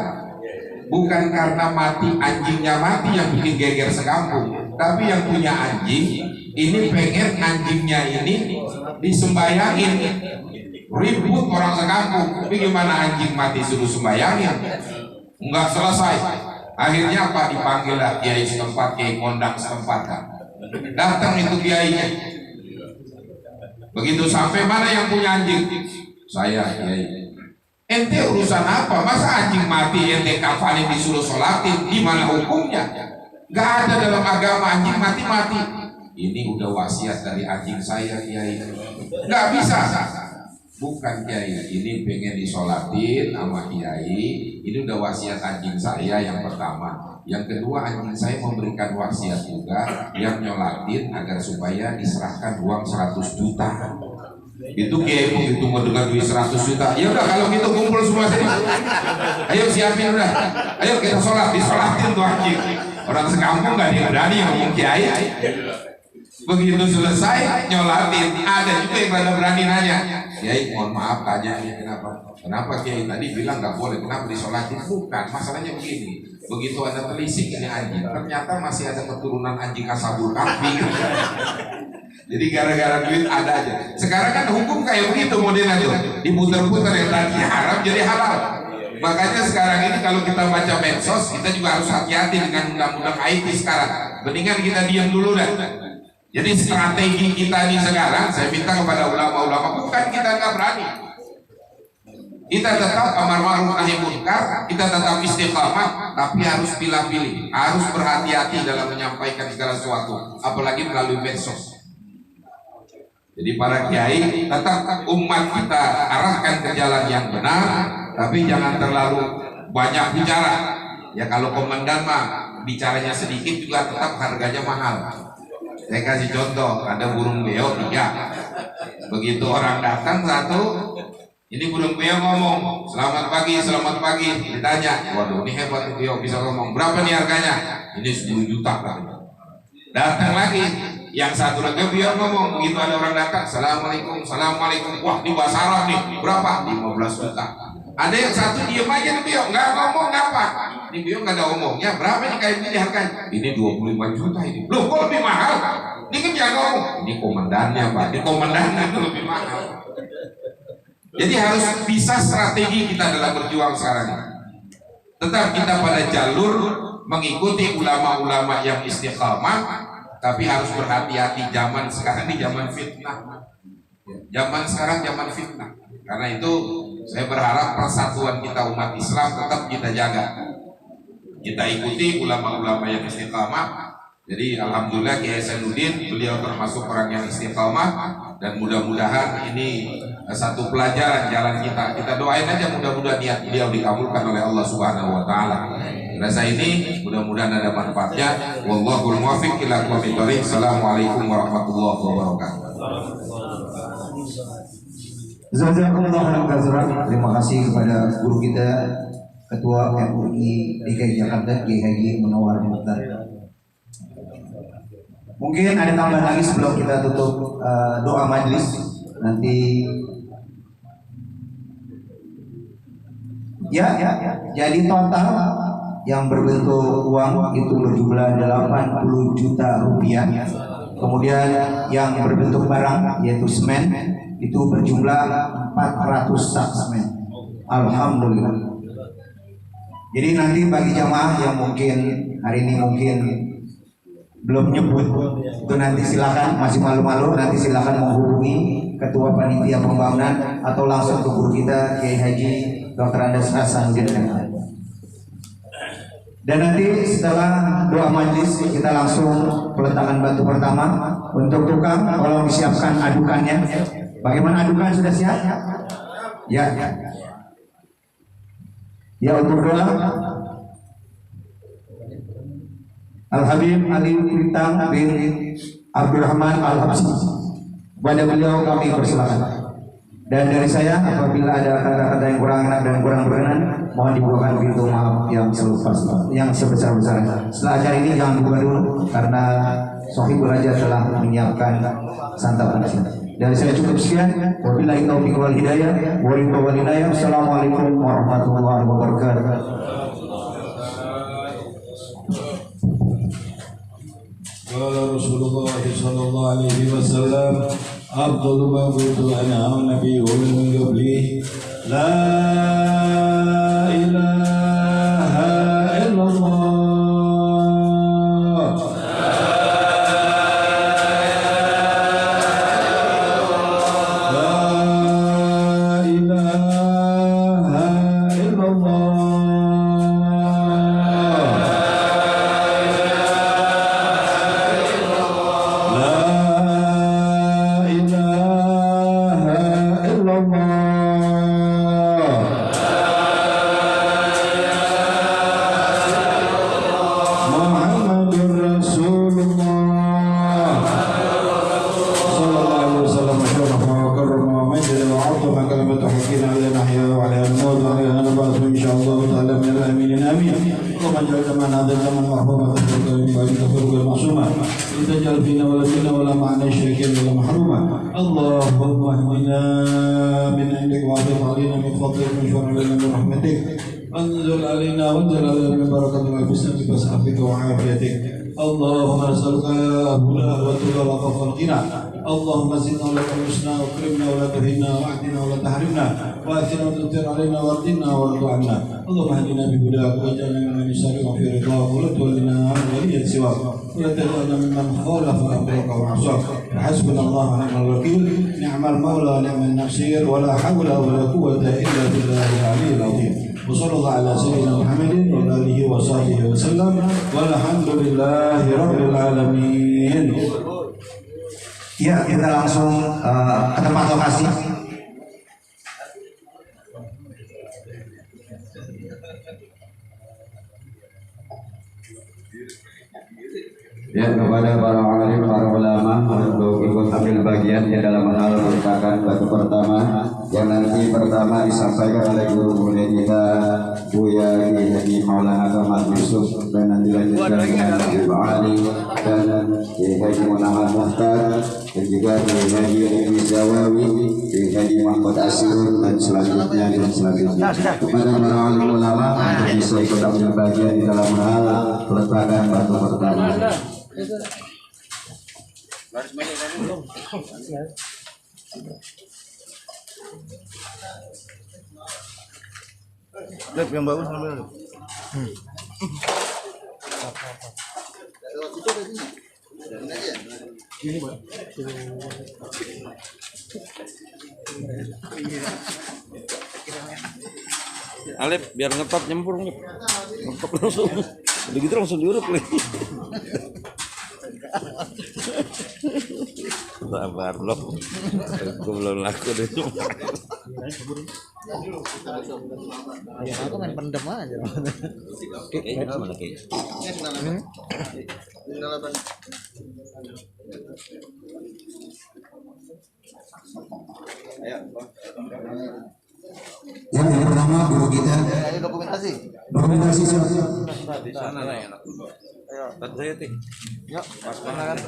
Bukan karena mati anjingnya mati yang bikin geger sekampung, tapi yang punya anjing ini pengen anjingnya ini disembayangin. Ribut orang sekampung, tapi gimana anjing mati suruh sembayangin? Enggak selesai. Akhirnya apa? Dipanggil lah kiai setempat, kiai kondang setempat kan. Datang itu kiainya. Begitu sampai, mana yang punya anjing? Saya kiai. Ente urusan apa? Masa anjing mati ente kafanin disuruh sholatin? Di mana hukumnya? Gak ada dalam agama anjing mati-mati. Ini udah wasiat dari anjing saya kiai. Gak bisa. Bukan kiai, ini pengen disolatin sama kiai. Ini udah wasiat anjing saya yang pertama. Yang kedua, anjing saya memberikan wasiat juga yang nyolatin agar supaya diserahkan uang 100 juta. Itu kiai begitu mendengar duit 100 juta. Ya udah kalau gitu kumpul semua sini. Ayo siapin udah. Ayo kita sholat, disolatin tuh anjing. Orang sekampung gak berani ngomong kiai. Begitu selesai nyolatin, ada juga yang pada berani nanya, Kiai mohon maaf tanya ini kenapa Kiai tadi bilang nggak boleh, kenapa disolatin? Bukan, masalahnya begini, begitu ada telisik ini anjing, ternyata masih ada keturunan anjing Ashabul Kahfi. Jadi gara-gara duit ada aja. Sekarang kan hukum kayak begitu modelnya tuh, diputer-puter yang tadinya haram jadi halal. Makanya sekarang ini kalau kita baca medsos, kita juga harus hati-hati dengan undang-undang IT sekarang. Mendingan kita diam dulu dah. Jadi strategi kita ini sekarang, saya minta kepada ulama-ulama, bukan kita nggak berani. Kita tetap amar ma'ruf nahi munkar, kita tetap istiqamah, tapi harus pilih-pilih, harus berhati-hati dalam menyampaikan segala sesuatu, apalagi melalui medsos. Jadi para kiai, tetap umat kita arahkan ke jalan yang benar, tapi jangan terlalu banyak bicara. Ya kalau komandan mah bicaranya sedikit juga tetap harganya mahal. Saya kasih contoh, ada burung beo 3. Begitu orang datang satu, ini burung beo ngomong, selamat pagi, ditanya, waduh ini hebat beo bisa ngomong, berapa nih harganya? Ini 10 juta katanya. Datang lagi, yang satu lagi beo ngomong, begitu ada orang datang, assalamualaikum, wah ini bahasa Arab nih, berapa? 15 juta. Ada yang satu diem aja nih beo, nggak ngomong apa? Ini beo nggak ada omongnya, berapa nih kayak gini harganya? Ini 25 juta ini. Loh kok lebih mahal? Ini kan dia ngomong, ini komandannya Pak, ini komandannya itu lebih mahal. Jadi harus bisa strategi kita dalam berjuang sekarang ini. Tetap kita pada jalur mengikuti ulama-ulama yang istiqamah, tapi harus berhati-hati. Zaman sekarang ini zaman fitnah. Zaman sekarang zaman fitnah. Karena itu saya berharap persatuan kita umat Islam tetap kita jaga. Kita ikuti ulama-ulama yang istiqamah. Jadi alhamdulillah Kiai Hasanuddin beliau termasuk orang yang istiqamah, dan mudah-mudahan ini satu pelajaran jalan kita. Kita doain aja mudah-mudahan niat beliau dikabulkan oleh Allah Subhanahu wa taala. Rasa ini mudah-mudahan ada manfaatnya. Wallahul muwaffiq ila aqwamit thoriq. Assalamualaikum warahmatullahi wabarakatuh. Terima kasih kepada guru kita, Ketua MUI DKI Jakarta, Kiai Haji Munawar Mukhtar. Mungkin ada tambahan lagi sebelum kita tutup doa majelis. Nanti jadi total yang berbentuk uang itu berjumlah 80 juta rupiah. Kemudian yang berbentuk barang yaitu semen itu berjumlah 400 sak semen. Alhamdulillah. Jadi nanti bagi jamaah yang mungkin hari ini mungkin belum nyebut, itu nanti silakan, masih malu-malu, nanti silakan menghubungi Ketua Panitia Pembangunan atau langsung ke guru kita Kiai Haji Dr. Andes Hasanuddin. Dan nanti setelah doa majelis kita langsung peletakan batu pertama. Untuk tukang tolong disiapkan adukannya. Bagaimana adukan, sudah siap? Ya. Ya, untuk doa Al-Habib Ali Kuitang bin Abdurrahman Al-Habsi. Kepada beliau kami persilakan. Dan dari saya, apabila ada kata-kata yang kurang enak dan kurang berkenan, mohon dibukakan pintu maaf yang sebesar-besarnya. Setelah acara ini jangan buka dulu, karena Sohibul Raja telah menyiapkan santapan di sini. Dari saya cukup sekian. Wabillahi taufiq wal hidayah. Wassalamualaikum warahmatullahi wabarakatuh. Qala Rasulullah sallallahu alaihi wasallam, afdalu ma qultu ana wa nabiyyun min qabli, la ilaha illallah. تجعل فينا ولا فينا ولا معنا شريكا ولا محروما اللهم اهدنا من عندك واعطنا علينا من فضلك وانشر علينا من رحمتك انزل علينا وانزل علينا من بركتك وحسنك وسعتك وعافيتك اللهم نسألك الهدى والتقى والعفو والغنى اللهم زدنا ولا تنقصنا واكرمنا ولا تهنا واهدنا ولا تحرمنا واثنا وتؤثر علينا وارضنا وارض عنا اللهم اهدنا بهداك واجعلنا ممن يسارع في رضاك ولا تولنا عن وليا سواك ولا تجعلنا ممن خالف امرك وعصاك حسبنا الله ونعم الوكيل نعم المولى ونعم النصير ولا حول ولا قوه الا بالله العلي العظيم وصلى الله على سيدنا محمد وعلى اله وصحبه وسلم والحمد لله رب العالمين. Ya, kita langsung ke tempat lokasi. Ya, kepada para alim, para ulama untuk ikut ambil bagian di dalam hal merekakan batu pertama yang nanti pertama disampaikan oleh guru mulia kita Buya Haji Maulana Ahmad Yusuf dan nanti lanjutkan dengan Ibu Ali dan Haji Muhammad Muhtar dan juga Haji Ibn Zawawi, Haji Muhammad Asirun dan selanjutnya. Kepada para alim ulama untuk bisa ikut ambil bagian di dalam hal peletakan batu pertama. Lihat yang bagus namanya. Ini Pak. Alep biar ngetop nyempur ngetop langsung begitu langsung diurut lagi. Sabar loh, gue belum laku deh. Aku main pendem aja. Mana kayak? Yang pertama guru kita. Dokumentasi. Dokumentasi siapa? Di sana lah enak. Ayo, tadi saya. Yuk, pas banget.